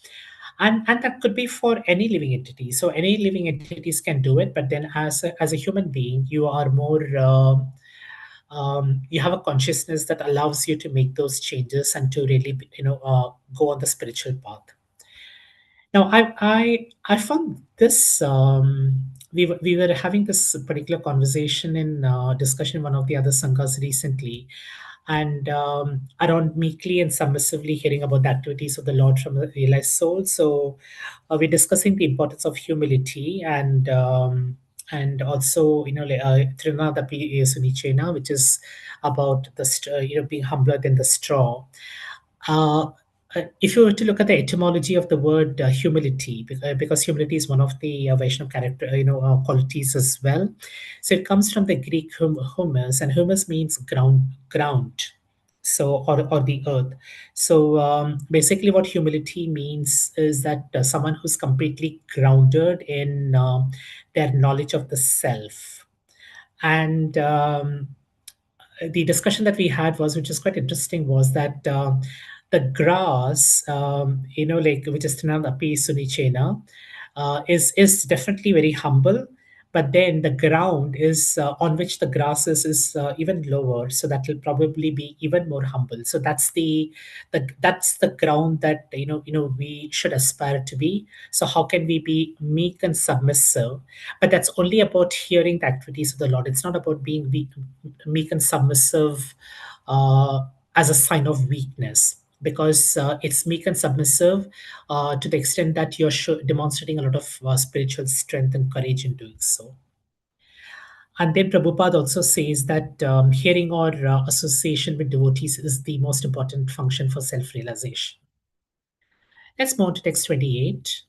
And that could be for any living entity. So any living entities can do it, but then as a human being, you are more you have a consciousness that allows you to make those changes and to really go on the spiritual path. Now, I found this. We were having this particular conversation in discussion in one of the other sanghas recently, and around meekly and submissively hearing about the activities of the Lord from the realized soul. So we're discussing the importance of humility and also Trinadapi Sunichena, which is about the being humbler than the straw. Uh, if you were to look at the etymology of the word humility, because humility is one of the Vaishnava character, qualities as well. So it comes from the Greek humus, and humus means ground. So or the earth. So basically, what humility means is that someone who's completely grounded in their knowledge of the self. And the discussion that we had was, which is quite interesting, was that the grass, like which is Tinadapi Sunichena, is definitely very humble, but then the ground is on which the grass is even lower, so that will probably be even more humble. So that's the ground that we should aspire to be. So how can we be meek and submissive? But that's only about hearing the activities of the Lord. It's not about being meek and submissive as a sign of weakness, because it's meek and submissive to the extent that you're demonstrating a lot of spiritual strength and courage in doing so. And then Prabhupada also says that hearing or association with devotees is the most important function for self realization. Let's move to text 28.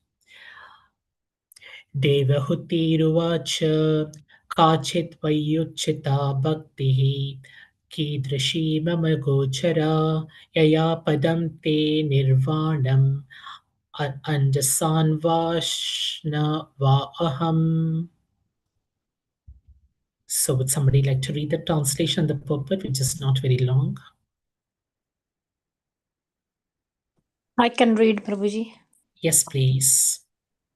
देवहूतिरुवाच काचित् वैयुच्चिता भक्तिः कीदृशी मम गोचरा यया पदं ते निर्वाणम् अंजसान्वाश्न वा अहम्. So would somebody like to read the translation, the purport, which is not very long? I can read, Prabhuji. Yes, please.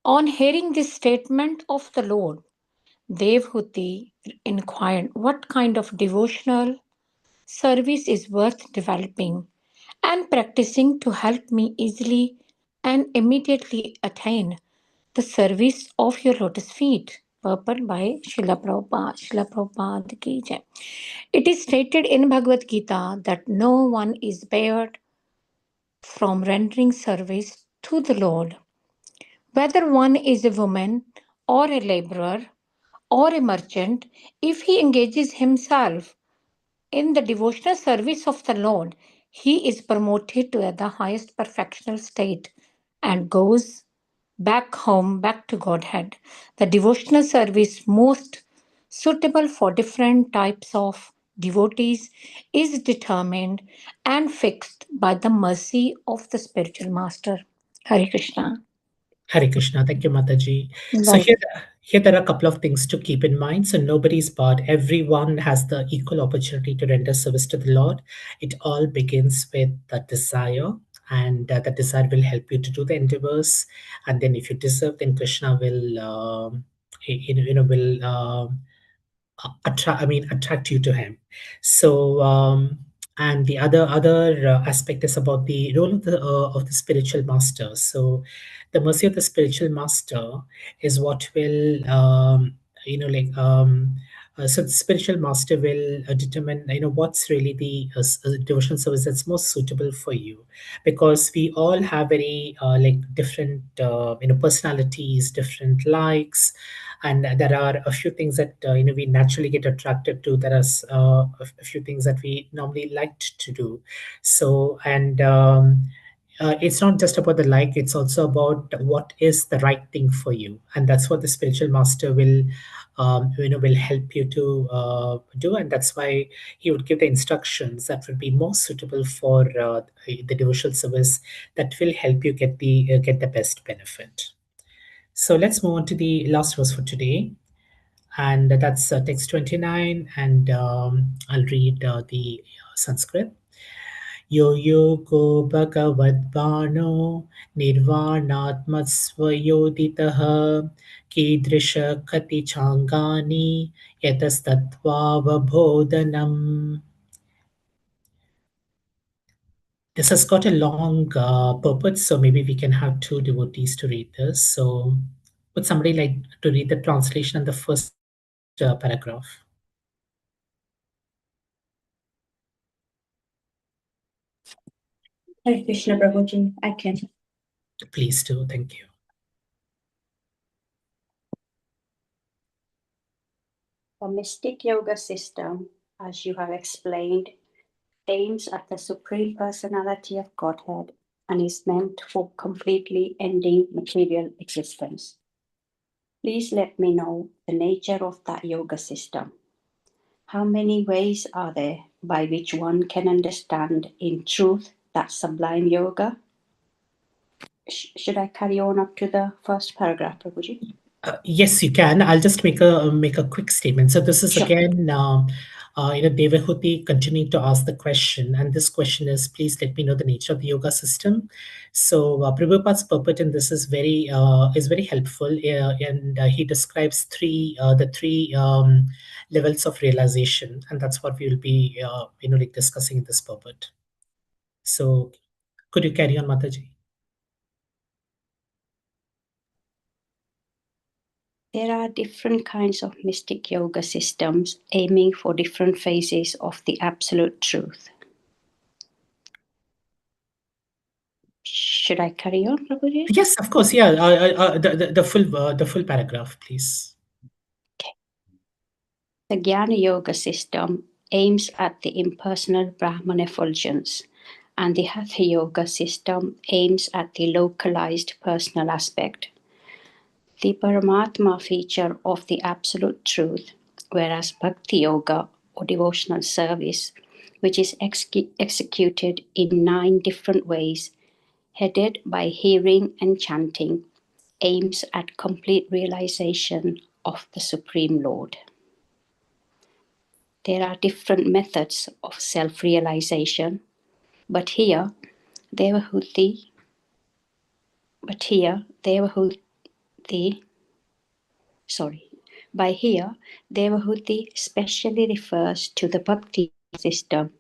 On hearing this statement of the Lord, Devhuti inquired what kind of devotional service is worth developing and practicing to help me easily and immediately attain the service of your lotus feet. Purport by Srila Prabhupada. Srila Prabhupada ki jai. It is stated in Bhagavad Gita that no one is barred from rendering service to the Lord. Whether one is a woman or a laborer or a merchant, if he engages himself in the devotional service of the Lord, he is promoted to the highest perfectional state and goes back home, back to Godhead. The devotional service most suitable for different types of devotees is determined and fixed by the mercy of the spiritual master. Hare Krishna. Hare Krishna. Thank you, Mataji. So Love. here there are a couple of things to keep in mind. So nobody's barred. Everyone has the equal opportunity to render service to the Lord. It all begins with the desire, and the desire will help you to do the endeavors. And then if you deserve, then Krishna will will attract you to him. So And the other aspect is about the role of the spiritual master. So the mercy of the spiritual master is what will so the spiritual master will determine what's really the devotional service that's most suitable for you, because we all have very different personalities, different likes, and there are a few things that we naturally get attracted to. There are a few things that we normally liked to do. So and it's not just about the like, it's also about what is the right thing for you, and that's what the spiritual master will help you to do. And that's why he would give the instructions that would be most suitable for the devotional service, that will help you get the best benefit. So let's move on to the last verse for today, and that's text 29, and I'll read the Sanskrit. Yo yogo bhagavadvano nirvanatmasvayoditaha kidrisha kati changani yatastattvavabodhanam. This has got a long purpose, so maybe we can have two devotees to read this. So would somebody like to read the translation and the first paragraph? Hare Krishna Prabhuji, I can. Please do. Thank you. The mystic yoga system, as you have explained, aims at the Supreme Personality of Godhead and is meant for completely ending material existence. Please let me know the nature of that yoga system. How many ways are there by which one can understand in truth that sublime yoga? Should I carry on up to the first paragraph, Prabhuji? Yes, you can. I'll just make a quick statement. So this is Sure. again, Devahuti continuing to ask the question, and this question is, please let me know the nature of the yoga system. So Prabhupada's purport in this is very helpful, and he describes the three levels of realization, and that's what we will be discussing in this purport. So could you carry on, Mataji? There are different kinds of mystic yoga systems aiming for different phases of the absolute truth. Should I carry on, Prabhuji? Yes, of course. Yeah, the full paragraph, please. Okay. The Jnana Yoga system aims at the impersonal Brahman effulgence, and the Hatha Yoga system aims at the localized personal aspect. The Paramatma feature of the absolute truth, whereas Bhakti Yoga or devotional service, which is executed in 9 different ways, headed by hearing and chanting, aims at complete realization of the Supreme Lord. There are different methods of self-realization, but here Devahuti specially refers to the Bhakti system,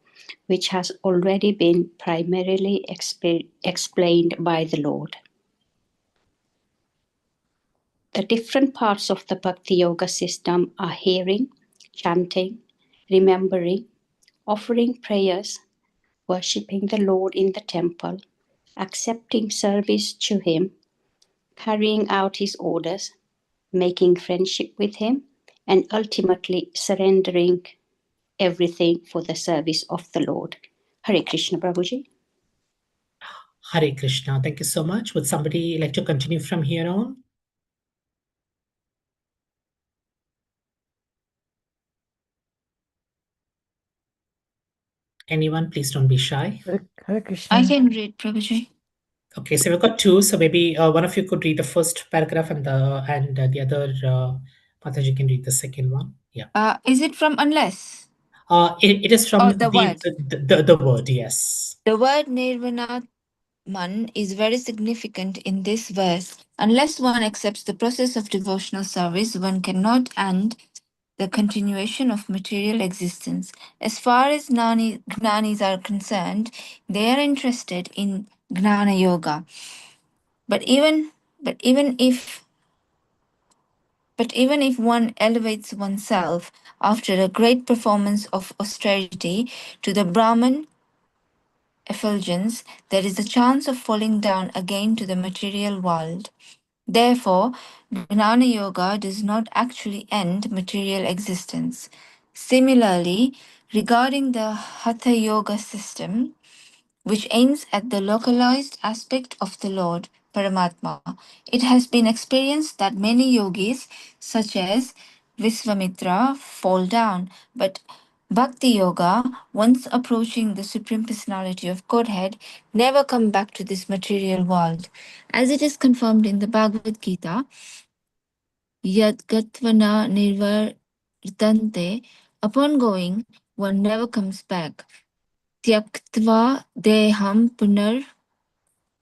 which has already been primarily explained by the Lord. The different parts of the Bhakti Yoga system are hearing, chanting, remembering, offering prayers, worshipping the Lord in the temple, accepting service to Him, carrying out His orders, making friendship with Him, and ultimately surrendering everything for the service of the Lord. Hare Krishna, Prabhuji. Hare Krishna. Thank you so much. Would somebody like to continue from here on? Anyone, please don't be shy. Hare Krishna. I can read, Prabhuji. Okay, so we've got two. So maybe one of you could read the first paragraph, and the other Mataji can read the second one. Yeah. Is it from unless? It is from The word. the word. Yes. The word nirvana man is very significant in this verse. Unless one accepts the process of devotional service, one cannot and the continuation of material existence. As far as Gnanis are concerned, they are interested in Gnana Yoga. But even if one elevates oneself after a great performance of austerity to the Brahman effulgence, there is a chance of falling down again to the material world. Therefore, Gnana Yoga does not actually end material existence. Similarly, regarding the Hatha Yoga system, which aims at the localized aspect of the Lord, Paramatma, it has been experienced that many yogis, such as Visvamitra, fall down, but Bhakti Yoga, once approaching the Supreme Personality of Godhead, never come back to this material world. As it is confirmed in the Bhagavad Gita, Yad Gatvana Nirvartante, upon going, one never comes back. Tyaktva Deham Punar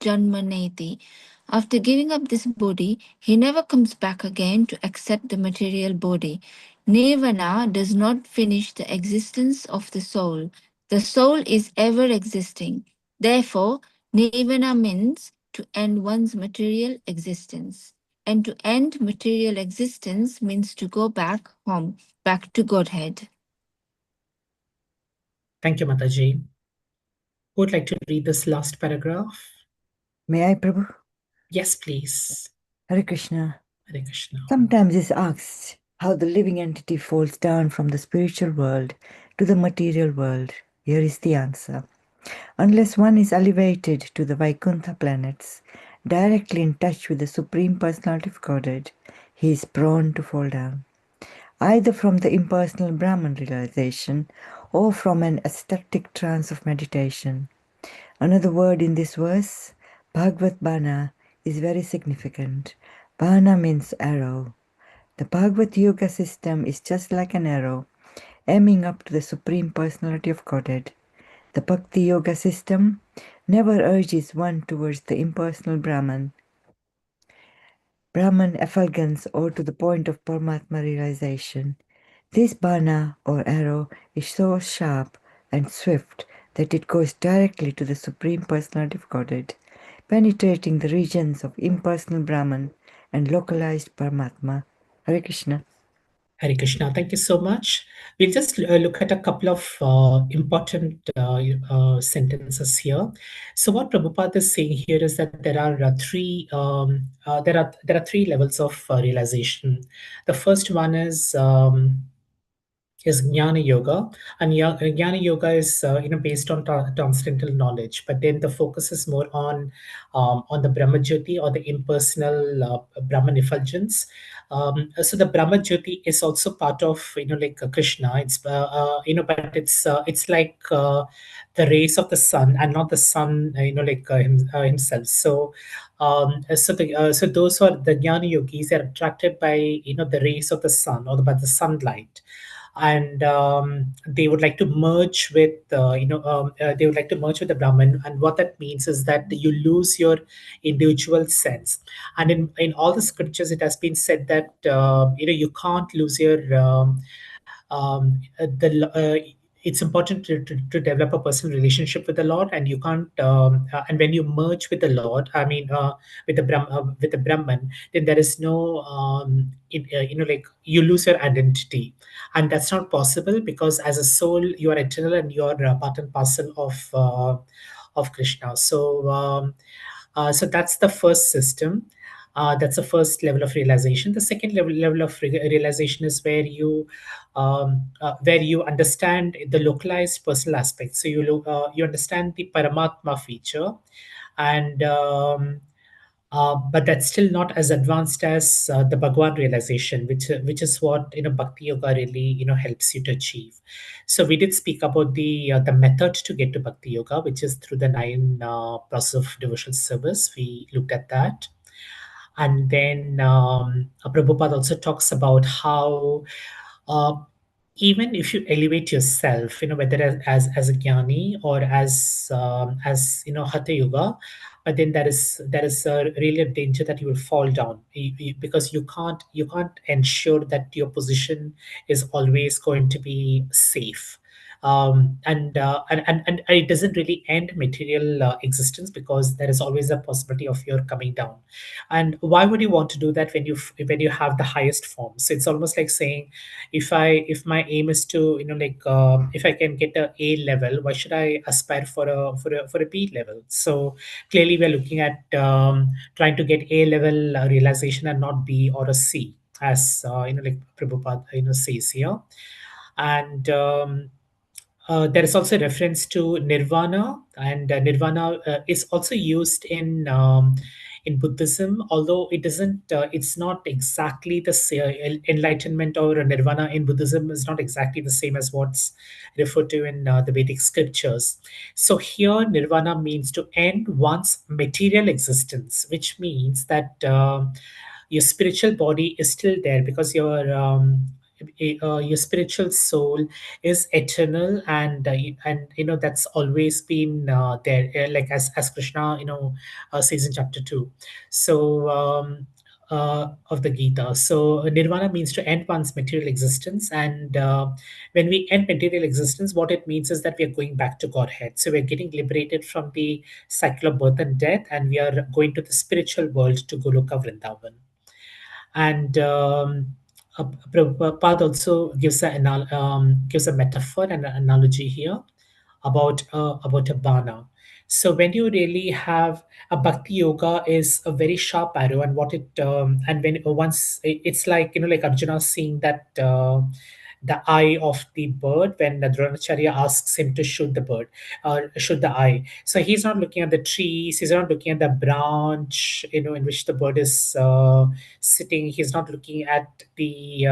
Janmaneti. After giving up this body, he never comes back again to accept the material body. Nirvana does not finish the existence of the soul. The soul is ever existing. Therefore, Nirvana means to end one's material existence. And to end material existence means to go back home, back to Godhead. Thank you, Mataji. Who would like to read this last paragraph? May I, Prabhu? Yes, please. Hare Krishna. Hare Krishna. Sometimes it's asked how the living entity falls down from the spiritual world to the material world. Here is the answer. Unless one is elevated to the Vaikuntha planets, directly in touch with the Supreme Personality of Godhead, he is prone to fall down, either from the impersonal Brahman realization or from an ecstatic trance of meditation. Another word in this verse, Bhagavad Bana, is very significant. Bana means arrow. The Bhagavad Yoga system is just like an arrow, aiming up to the Supreme Personality of Godhead. The Bhakti Yoga system never urges one towards the impersonal Brahman effulgence or to the point of Paramatma realization. This bana or arrow is so sharp and swift that it goes directly to the Supreme Personality of Godhead, penetrating the regions of impersonal Brahman and localized Paramatma. Hare Krishna. Hare Krishna. Thank you so much. We'll just look at a couple of important sentences here. So what Prabhupada is saying here is that there are three levels of realization. The first one is Jnana Yoga, and Jnana Yoga is based on transcendental knowledge, but then the focus is more on the Brahma Jyoti or the impersonal Brahman effulgence. So the Brahma Jyoti is also part of like Krishna. It's but it's like the rays of the sun and not the sun himself. So so those who are the Jnana yogis are attracted by the rays of the sun or by the sunlight, and they would like to merge with they would like to merge with the Brahman. And what that means is that you lose your individual sense. And in all the scriptures it has been said that you can't lose your the it's important to develop a personal relationship with the Lord, and you can't and when you merge with the Lord, I mean with the Brahman, then there is no like you lose your identity, and that's not possible, because as a soul you are eternal and you are part and parcel of Krishna. So that's the first system. That's the first level of realization. The second level of realization is where you understand the localized personal aspect. So you understand the Paramatma feature, and but that's still not as advanced as the Bhagwan realization, which is what Bhakti Yoga really helps you to achieve. So we did speak about the method to get to Bhakti Yoga, which is through the 9 process of devotional service. We looked at that. And then Prabhupada also talks about how uh, even if you elevate yourself, whether as a jnani or as Hatha Yoga, but then there is really a danger that you will fall down, because you can't ensure that your position is always going to be safe. And it doesn't really end material existence, because there is always a possibility of your coming down. And why would you want to do that when you have the highest form? So it's almost like saying, if my aim is to, if I can get a level, why should I aspire for a B level? So clearly we're looking at trying to get A level realization and not B or a C, as like Prabhupada says here. And there is also a reference to nirvana, and nirvana is also used in Buddhism, although it doesn't. It's not exactly the same. Enlightenment or nirvana in Buddhism is not exactly the same as what's referred to in the Vedic scriptures. So here, nirvana means to end one's material existence, which means that your spiritual body is still there, because your spiritual soul is eternal, and that's always been there, like as Krishna says in chapter 2, so of the Gita. So nirvana means to end one's material existence, and when we end material existence, what it means is that we are going back to Godhead. So we're getting liberated from the cycle of birth and death, and we are going to the spiritual world, to Goloka Vrindavan. And Prabhupada also gives a metaphor and an analogy here about a bana. So when you really have a bhakti yoga is a very sharp arrow, and what it and when once it's like like Arjuna seeing that the eye of the bird when the Dronacharya asks him to shoot the bird, shoot the eye. So he's not looking at the trees, he's not looking at the branch, in which the bird is sitting. He's not looking at the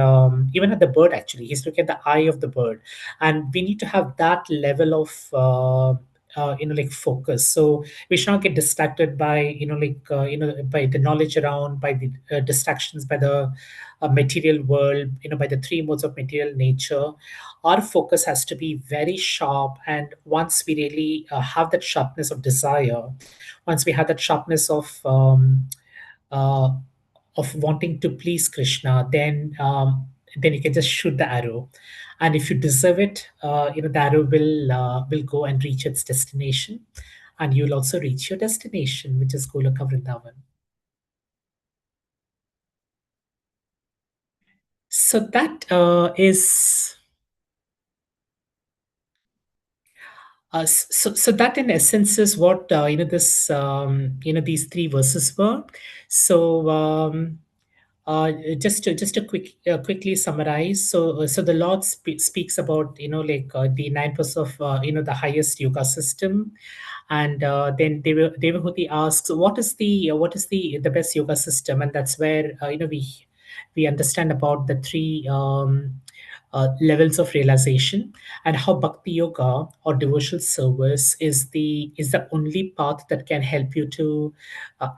even at the bird. Actually, he's looking at the eye of the bird, and we need to have that level of like focus. So we should not get distracted by by the knowledge around, by the distractions, by the material world, by the three modes of material nature. Our focus has to be very sharp, and once we really have that sharpness of desire, once we have that sharpness uh, of wanting to please Krishna, then you can just shoot the arrow, and if you deserve it, the arrow will go and reach its destination, and you'll also reach your destination, which is Goloka Vrindavan. So that is. So that in essence is what these three verses were. So just to quickly summarize. So the Lord speaks about the 9 of the highest yoga system, and then Devahuti asks, what is the best yoga system, and that's where we understand about the three levels of realization, and how bhakti yoga or devotional service is the only path that can help you to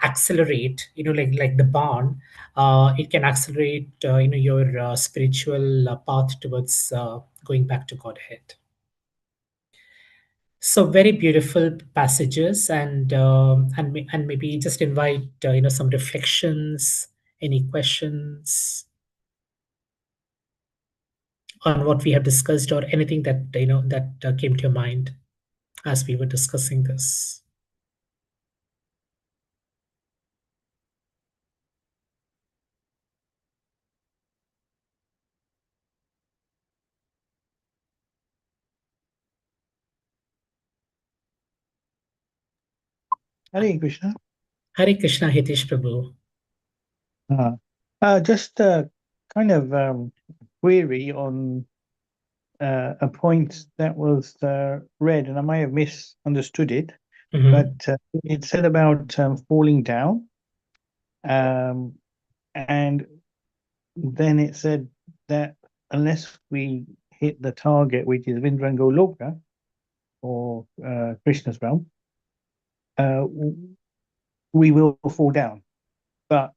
accelerate, like the barn. It can accelerate your spiritual path towards going back to Godhead. So very beautiful passages, and maybe just invite some reflections, any questions on what we have discussed, or anything that came to your mind as we were discussing this. Hare Krishna. Hare Krishna, Hitesh Prabhu. Just a kind of query on a point that was read, and I may have misunderstood it, but it said about falling down, and then it said that unless we hit the target, which is Vindrangoloka, or Krishna's realm, we will fall down. But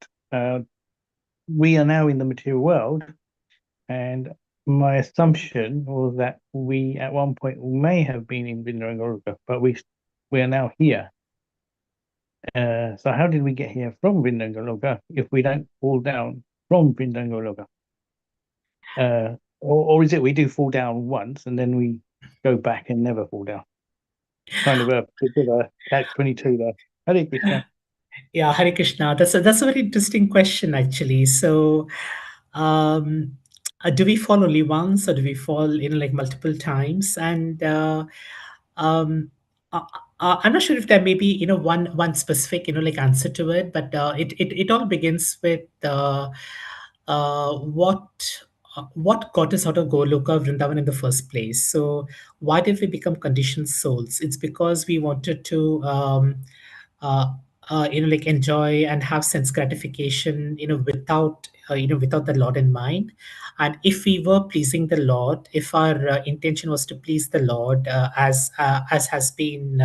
we are now in the material world, and my assumption was that we at one point may have been in Vindrangoloka, but we are now here. So how did we get here from Vindangaloka if we don't fall down from Vindangaloka? Or is it we do fall down once and then we go back and never fall down? Kind of a bit of a catch-22 there. Hare Krishna. Yeah, Hare Krishna. That's a very interesting question, actually. So, do we fall only once, or do we fall, like multiple times? And um, uh, I'm not sure if there may be, one specific, like answer to it, but it all begins with what got us out of Goloka Vrindavan in the first place. So, why did we become conditioned souls? It's because we wanted to. Uh, like enjoy and have sense gratification, without the Lord in mind. And if we were pleasing the Lord, if our intention was to please the Lord, as has been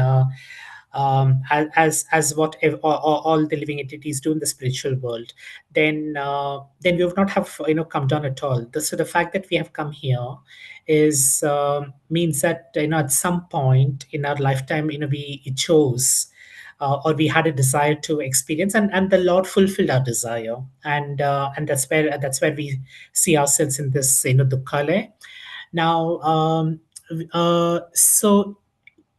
as what all the living entities do in the spiritual world, then we would not have come down at all. So the fact that we have come here is means that at some point in our lifetime we chose, or we had a desire to experience, and the Lord fulfilled our desire, and that's where we see ourselves in this dukkha. Now, so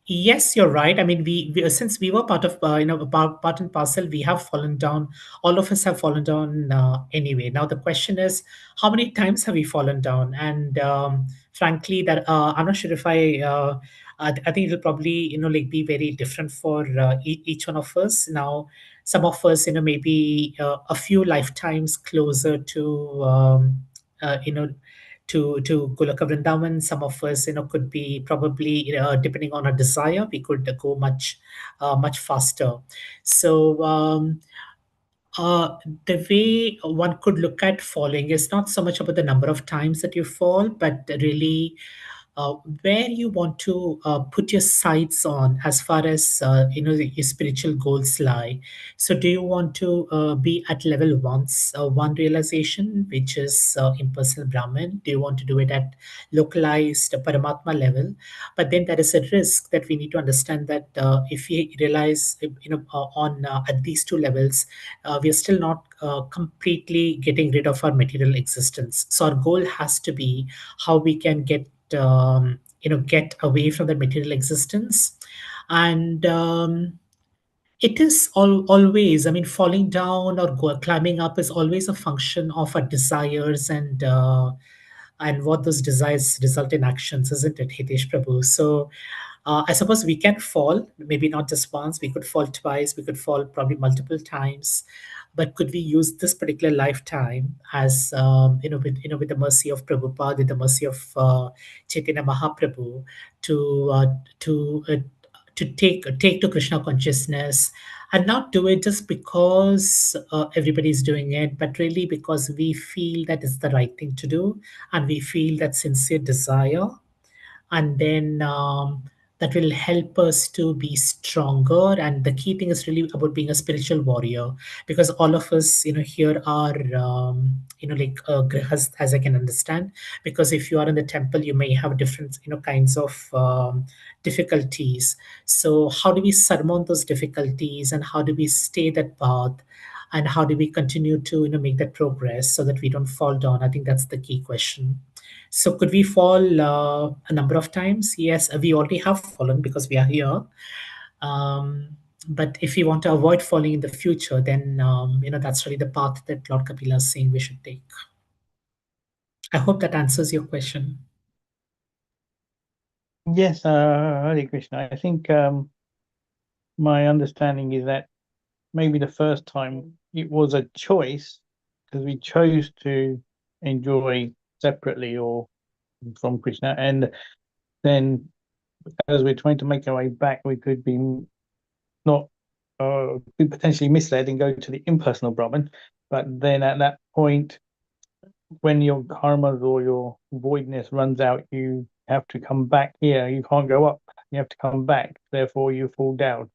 yes, you're right. I mean, we since we were part of part and parcel, we have fallen down. All of us have fallen down anyway. Now the question is, how many times have we fallen down? And frankly, that I'm not sure if I think it'll probably like be very different for each one of us. Now, some of us maybe a few lifetimes closer to to Goloka Vrindavan. Some of us, could be probably, depending on our desire, we could go much faster. So, the way one could look at falling is not so much about the number of times that you fall, but really uh, where you want to put your sights on as far as your spiritual goals lie. So do you want to be at level one realization, which is impersonal Brahman? Do you want to do it at localized Paramatma level? But then there is a risk that we need to understand that if we realize on at these two levels, we are still not completely getting rid of our material existence. So our goal has to be how we can get away from the material existence. And it is always, I mean, falling down or climbing up is always a function of our desires, and what those desires result in actions, isn't it, Hitesh Prabhu? So I suppose we can fall, maybe not just once, we could fall twice, we could fall probably multiple times. But could we use this particular lifetime as, with the mercy of Prabhupada, with the mercy of Chaitanya Mahaprabhu, to uh, to uh, to take to Krishna consciousness, and not do it just because everybody's doing it, but really because we feel that it's the right thing to do, and we feel that sincere desire, and then that will help us to be stronger. And the key thing is really about being a spiritual warrior, because all of us here are like grihast, as I can understand. Because if you are in the temple, you may have different kinds of difficulties. So how do we surmount those difficulties, and how do we stay that path, and how do we continue to make that progress so that we don't fall down? I think that's the key question. So could we fall a number of times? Yes, we already have fallen because we are here. But if we want to avoid falling in the future, then that's really the path that Lord Kapila is saying we should take. I hope that answers your question. Yes, Hare Krishna. I think my understanding is that maybe the first time it was a choice because we chose to enjoy separately or from Krishna, and then as we're trying to make our way back, we could be not be potentially misled and go to the impersonal Brahman. But then at that point, when your karmas or your voidness runs out, you have to come back here. You can't go up. You have to come back. Therefore, you fall down.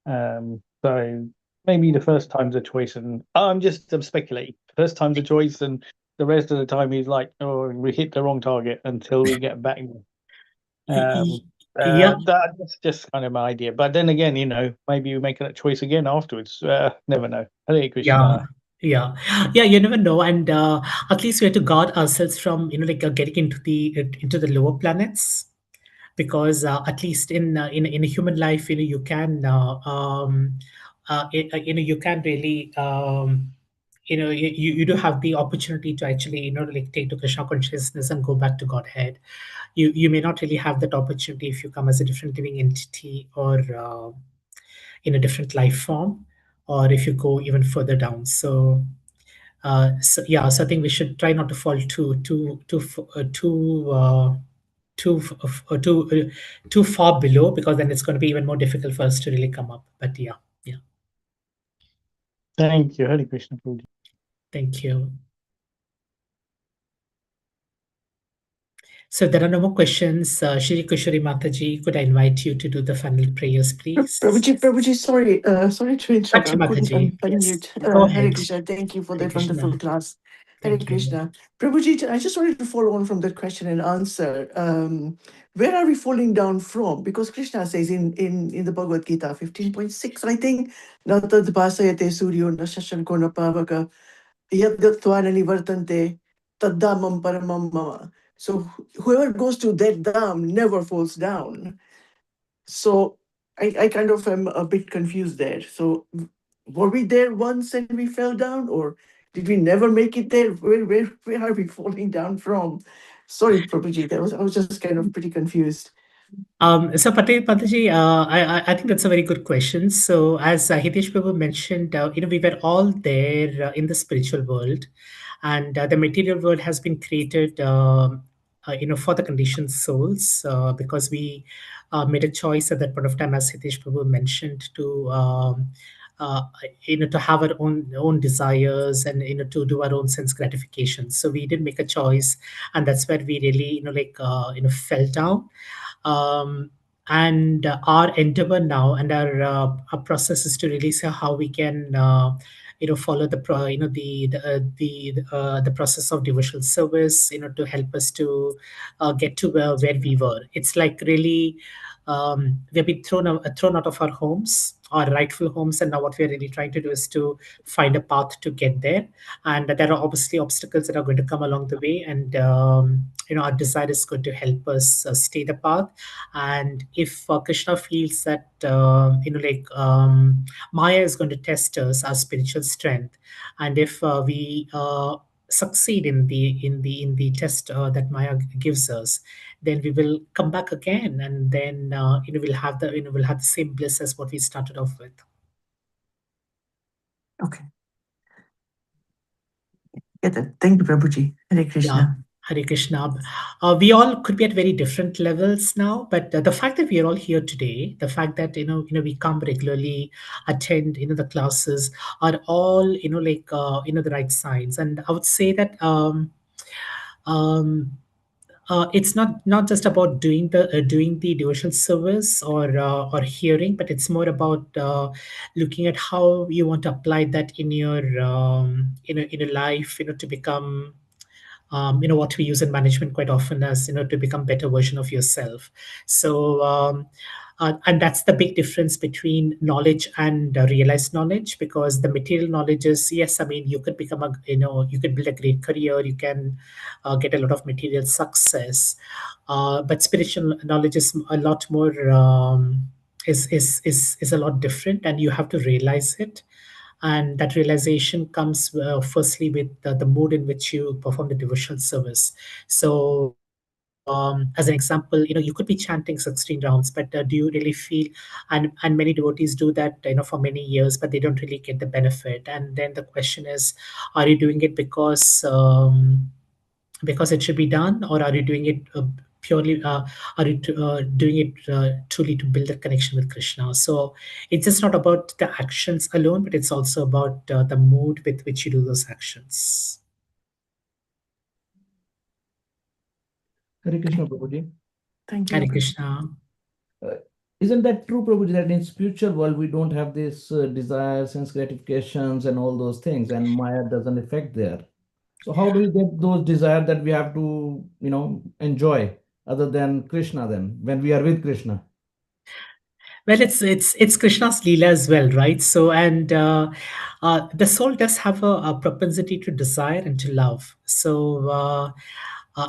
So maybe the first time's a choice, and I'm speculating. First time's a choice, and the rest of the time he's like, oh, we hit the wrong target until we get back. Yeah. That's just kind of my idea. But then again, maybe you make that choice again afterwards. Never know. Hare Krishna. Yeah, you never know, and at least we have to guard ourselves from getting into the lower planets, because at least in a human life, you can you can really you do have the opportunity to actually take to Krishna consciousness and go back to Godhead. You may not really have that opportunity if you come as a different living entity, or in a different life form, or if you go even further down. So I think we should try not to fall too far below, because then it's going to be even more difficult for us to really come up. But yeah. Thank you. Hare Krishna. Thank you. So there are no more questions. Shri Kushari Mataji, could I invite you to do the final prayers, please? Prabhuji, sorry to interrupt. Achha I couldn't Mataji, unmute. go Hare ahead. Krishna, thank you for Hare that wonderful Krishna. class. Hare Thank you. Krishna. Prabhuji, I just wanted to follow on from that question and answer. Where are we falling down from? Because Krishna says in the Bhagavad Gita 15.6, I think, Natad Bhasayate Suryo Nashashanko Napavaka Yadgatva Nivartante Taddamam Paramam Mama. So whoever goes to that dam never falls down. So I kind of am a bit confused there. So were we there once and we fell down, or did we never make it there? Where are we falling down from? Sorry, Prabhuji, I was just kind of pretty confused. So Pataji, I think that's a very good question. So as Hitesh Prabhu mentioned, we were all there in the spiritual world, and the material world has been created, for the conditioned souls, because we made a choice at that point of time, as Hitesh Prabhu mentioned, to uh, to have our own desires, and to do our own sense gratification. So we did make a choice, and that's where we really fell down. And our endeavor now, and our process, is to really see how we can follow the process of devotional service, to help us to get to where we were. It's like really, we've been thrown out of our homes, our rightful homes, and now what we're really trying to do is to find a path to get there. And there are obviously obstacles that are going to come along the way, and our desire is going to help us stay the path. And if Krishna feels that Maya is going to test us, our spiritual strength, and if we succeed in the test that Maya gives us, then we will come back again, and then we'll have the same bliss as what we started off with. Okay. Get it. Thank you, Prabhuji. Hare Krishna. Yeah. Hare Krishna. We all could be at very different levels now, but the fact that we are all here today, the fact that we come regularly, attend the classes, are all the right signs. And I would say that it's not just about doing the devotional service, or hearing, but it's more about looking at how you want to apply that in your in your life, to become what we use in management quite often as to become better version of yourself. So and that's the big difference between knowledge and realized knowledge, because the material knowledge is, yes, I mean, you could become you could build a great career, you can get a lot of material success, but spiritual knowledge is a lot more is a lot different, and you have to realize it. And that realization comes firstly with the mood in which you perform the devotional service. So as an example, you could be chanting 16 rounds, but do you really feel, and many devotees do that for many years, but they don't really get the benefit. And then the question is, are you doing it because it should be done, or are you doing it purely are you doing it truly to build a connection with Krishna? So it's just not about the actions alone, but it's also about the mood with which you do those actions. Hare Krishna, Prabhuji. Thank you. Hare Krishna. Isn't that true, Prabhuji, that in spiritual world we don't have this desires, sense gratifications, and all those things, and Maya doesn't affect there? So how do we get those desires that we have to, enjoy? other than Krishna then, when we are with Krishna? Well, it's Krishna's Leela as well, right? So, and the soul does have a propensity to desire and to love. So,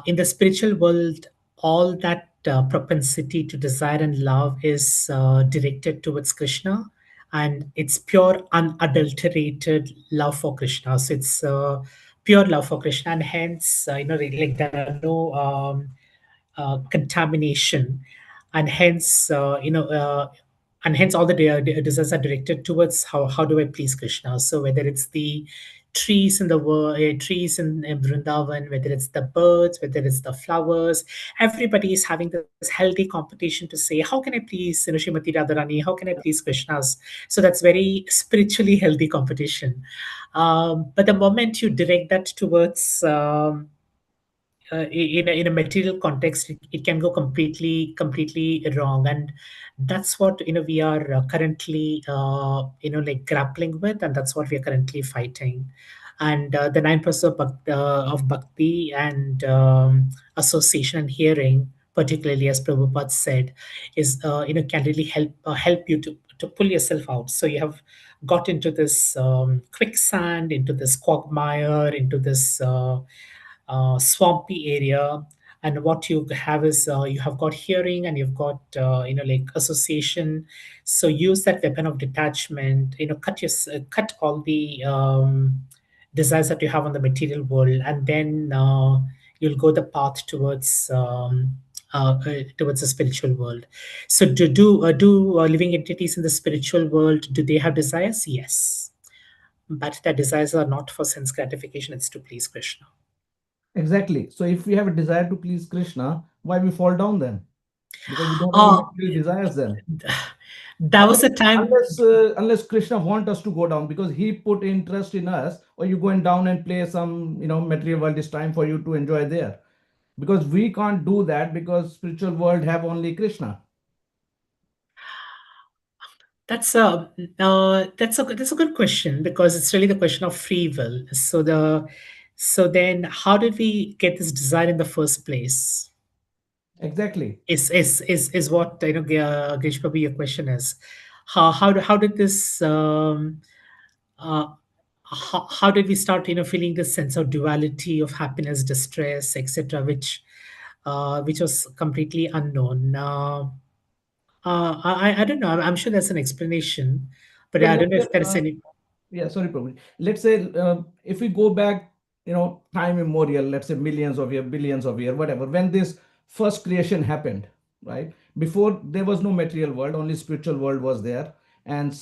in the spiritual world, all that propensity to desire and love is directed towards Krishna, and it's pure, unadulterated love for Krishna. So it's pure love for Krishna, and hence, like there are no contamination, and hence and hence all the desires are directed towards how do I please Krishna. So whether it's the trees in the world, trees in Vrindavan, whether it's the birds, whether it's the flowers, everybody is having this healthy competition to say, how can I please Srimati Radharani, how can I please Krishna's. So that's very spiritually healthy competition. But the moment you direct that towards in a material context, it can go completely wrong, and that's what we are currently like grappling with, and that's what we are currently fighting. And the 9% of bhakti and association and hearing, particularly as Prabhupada said, is can really help you to pull yourself out. So you have got into this quicksand, into this quagmire, into this swampy area, and what you have is you have got hearing and you've got like association. So use that weapon of detachment, cut all the desires that you have on the material world, and then you'll go the path towards the spiritual world. So do living entities in the spiritual world, do they have desires? Yes, but their desires are not for sense gratification, it's to please Krishna. Exactly. So if we have a desire to please Krishna, why we fall down then? Because we don't have any material desires then. That was the time. Unless Krishna want us to go down, because he put interest in us, or you going down and play some material world, is time for you to enjoy there, because we can't do that because spiritual world have only Krishna. That's a good question, because it's really the question of free will. So then how did we get this desire in the first place? Exactly. Is what Girish Prabhu, your question is. How did this uh, how did we start feeling this sense of duality of happiness, distress, etc., which was completely unknown. I don't know. I'm sure there's an explanation, but Well, I don't let's know say, if there's any. yeah, sorry, Prabhu. Let's say if we go back, time immemorial, let's say millions of years, billions of years, whatever, when this first creation happened, right? Before, there was no material world, only spiritual world was there. And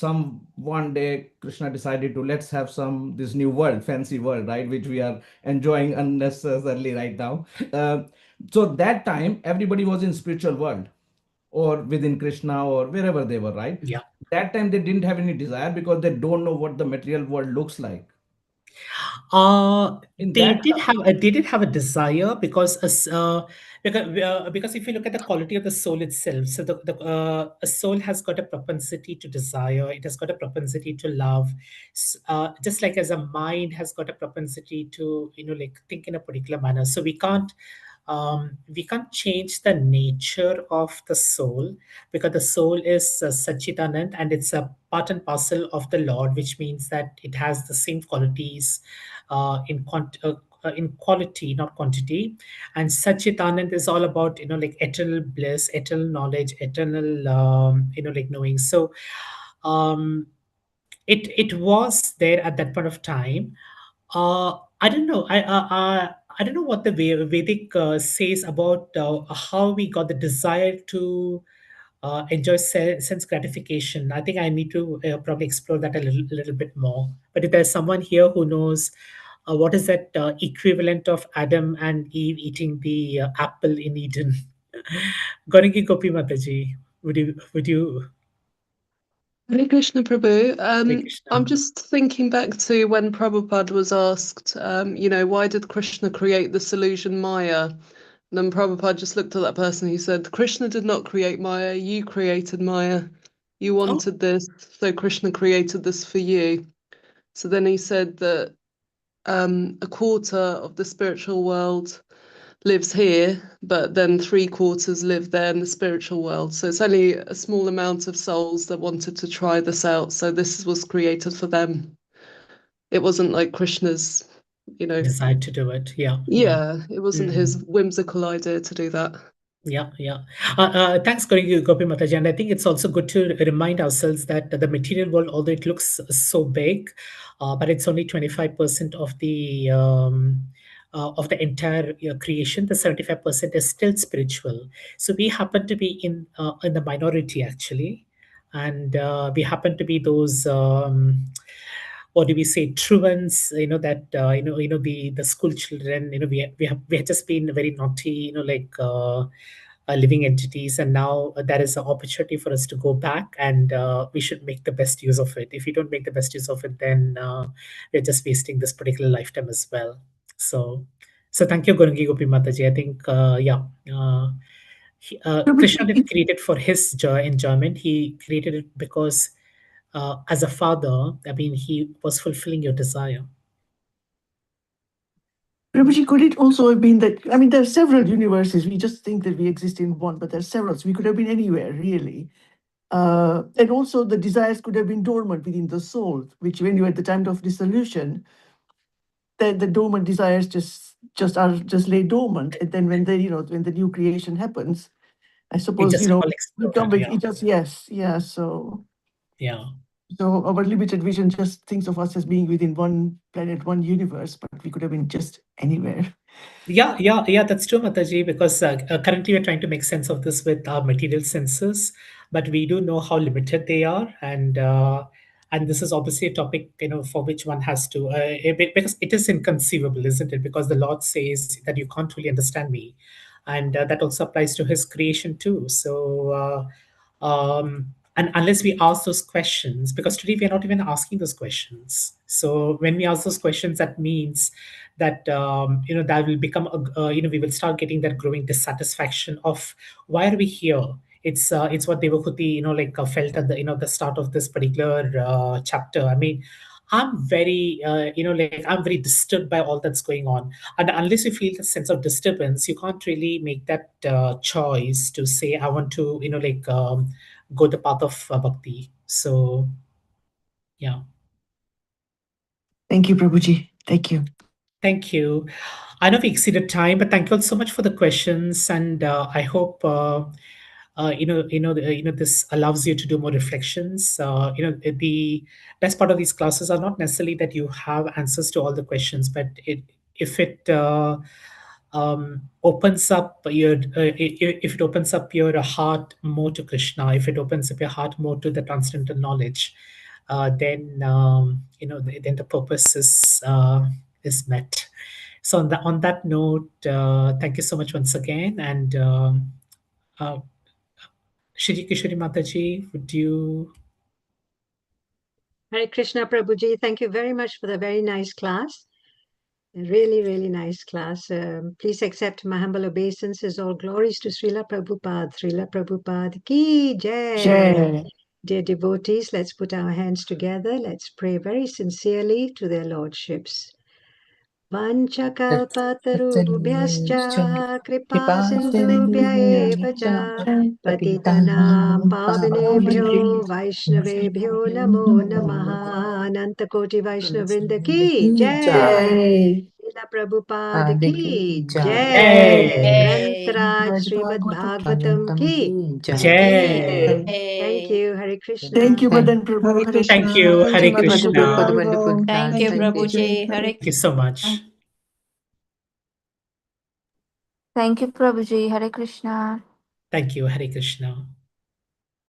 one day Krishna decided to, let's have this new world, fancy world, right? Which we are enjoying unnecessarily right now. So that time, everybody was in spiritual world, or within Krishna, or wherever they were, right? Yeah. That time they didn't have any desire because they don't know what the material world looks like. They did have a desire, because if you look at the quality of the soul itself, so a soul has got a propensity to desire, it has got a propensity to love, just like as a mind has got a propensity to like think in a particular manner. So we can't change the nature of the soul, because the soul is Satchitanand, and it's a part and parcel of the Lord, which means that it has the same qualities in quality, not quantity. And Satchitanand is all about like eternal bliss, eternal knowledge, eternal like knowing. So um, it was there at that point of time. I don't know. I don't know what the Vedic says about how we got the desire to enjoy sense gratification. I think I need to probably explore that a little bit more. But if there's someone here who knows what is that equivalent of Adam and Eve eating the apple in Eden, Gorangi Gopi Mataji, would you? Hare Krishna Prabhu. Hare Krishna. I'm just thinking back to when Prabhupada was asked, why did Krishna create this illusion Maya? And then Prabhupada just looked at that person. He said, Krishna did not create Maya. You created Maya. You wanted this, so Krishna created this for you. So then he said that a quarter of the spiritual world lives here, but then 3/4 live there in the spiritual world. So it's only a small amount of souls that wanted to try this out. So this was created for them. It wasn't like Krishna's, decide to do it. Yeah, it wasn't his whimsical idea to do that. Thanks, Gopi Mataji. And I think it's also good to remind ourselves that the material world, although it looks so big, but it's only 25% of the entire creation. The 75% is still spiritual. So we happen to be in the minority, actually, and we happen to be those. What do we say, truants, that the school children, we have just been very naughty, living entities, and now there is an opportunity for us to go back, and we should make the best use of it. If we don't make the best use of it, then we're just wasting this particular lifetime as well. So thank you, Gorangi Gopi Mataji. I think Krishna didn't create it for his enjoyment. He created it because as a father, I mean, he was fulfilling your desire. Prabhuji, could it also have been that, I mean, there are several universes. We just think that we exist in one, but there are several. So we could have been anywhere, really. And also the desires could have been dormant within the soul, which when you're at the time of dissolution, the dormant desires just lay dormant. And then when when the new creation happens, I suppose, So our limited vision just thinks of us as being within one planet, one universe, but we could have been just anywhere. Yeah, that's true, Mataji, because currently we're trying to make sense of this with our material senses, but we do know how limited they are, and this is obviously a topic, for which one has to, because it is inconceivable, isn't it? Because the Lord says that you can't really understand me, and that also applies to His creation too. So, and unless we ask those questions, because today we are not even asking those questions. So when we ask those questions, that means that that will become we will start getting that growing dissatisfaction of why are we here. It's what Devahuti felt at the start of this particular chapter. I mean, I'm very I'm very disturbed by all that's going on, and unless you feel the sense of disturbance, you can't really make that choice to say I want to go the path of bhakti. So yeah. Thank you, Prabhuji. Thank you. Thank you. I know we exceeded time, but thank you all so much for the questions, and I hope this allows you to do more reflections. The best part of these classes are not necessarily that you have answers to all the questions, but if it opens up if it opens up your heart more to Krishna, if it opens up your heart more to the transcendental knowledge, then then the purpose is met. So on that note, thank you so much once again, and Shri Kishori Mataji, would you? Hare Krishna Prabhuji, thank you very much for the very nice class. A really, really nice class. Please accept my humble obeisances. All glories to Srila Prabhupada. Srila Prabhupada ki jai. Dear devotees, let's put our hands together. Let's pray very sincerely to their lordships. Vanchakalpatarubhyascha kripa sindhubhya eva cha patitanam pavanebhyo vaishnavebhyo namo namaha. Anantakoti Vaishnavrinda ki jai. Srila Prabhupada ki jai. Grantaraj Srimad Bhagavatam ki jai. Thank you. Hare Krishna. Thank you, Madan Prabhu. Thank you. Hare Krishna. Thank you, Prabhuji. Thank you so much. Thank you, Prabhuji. Hare Krishna. Thank you. Hare Krishna.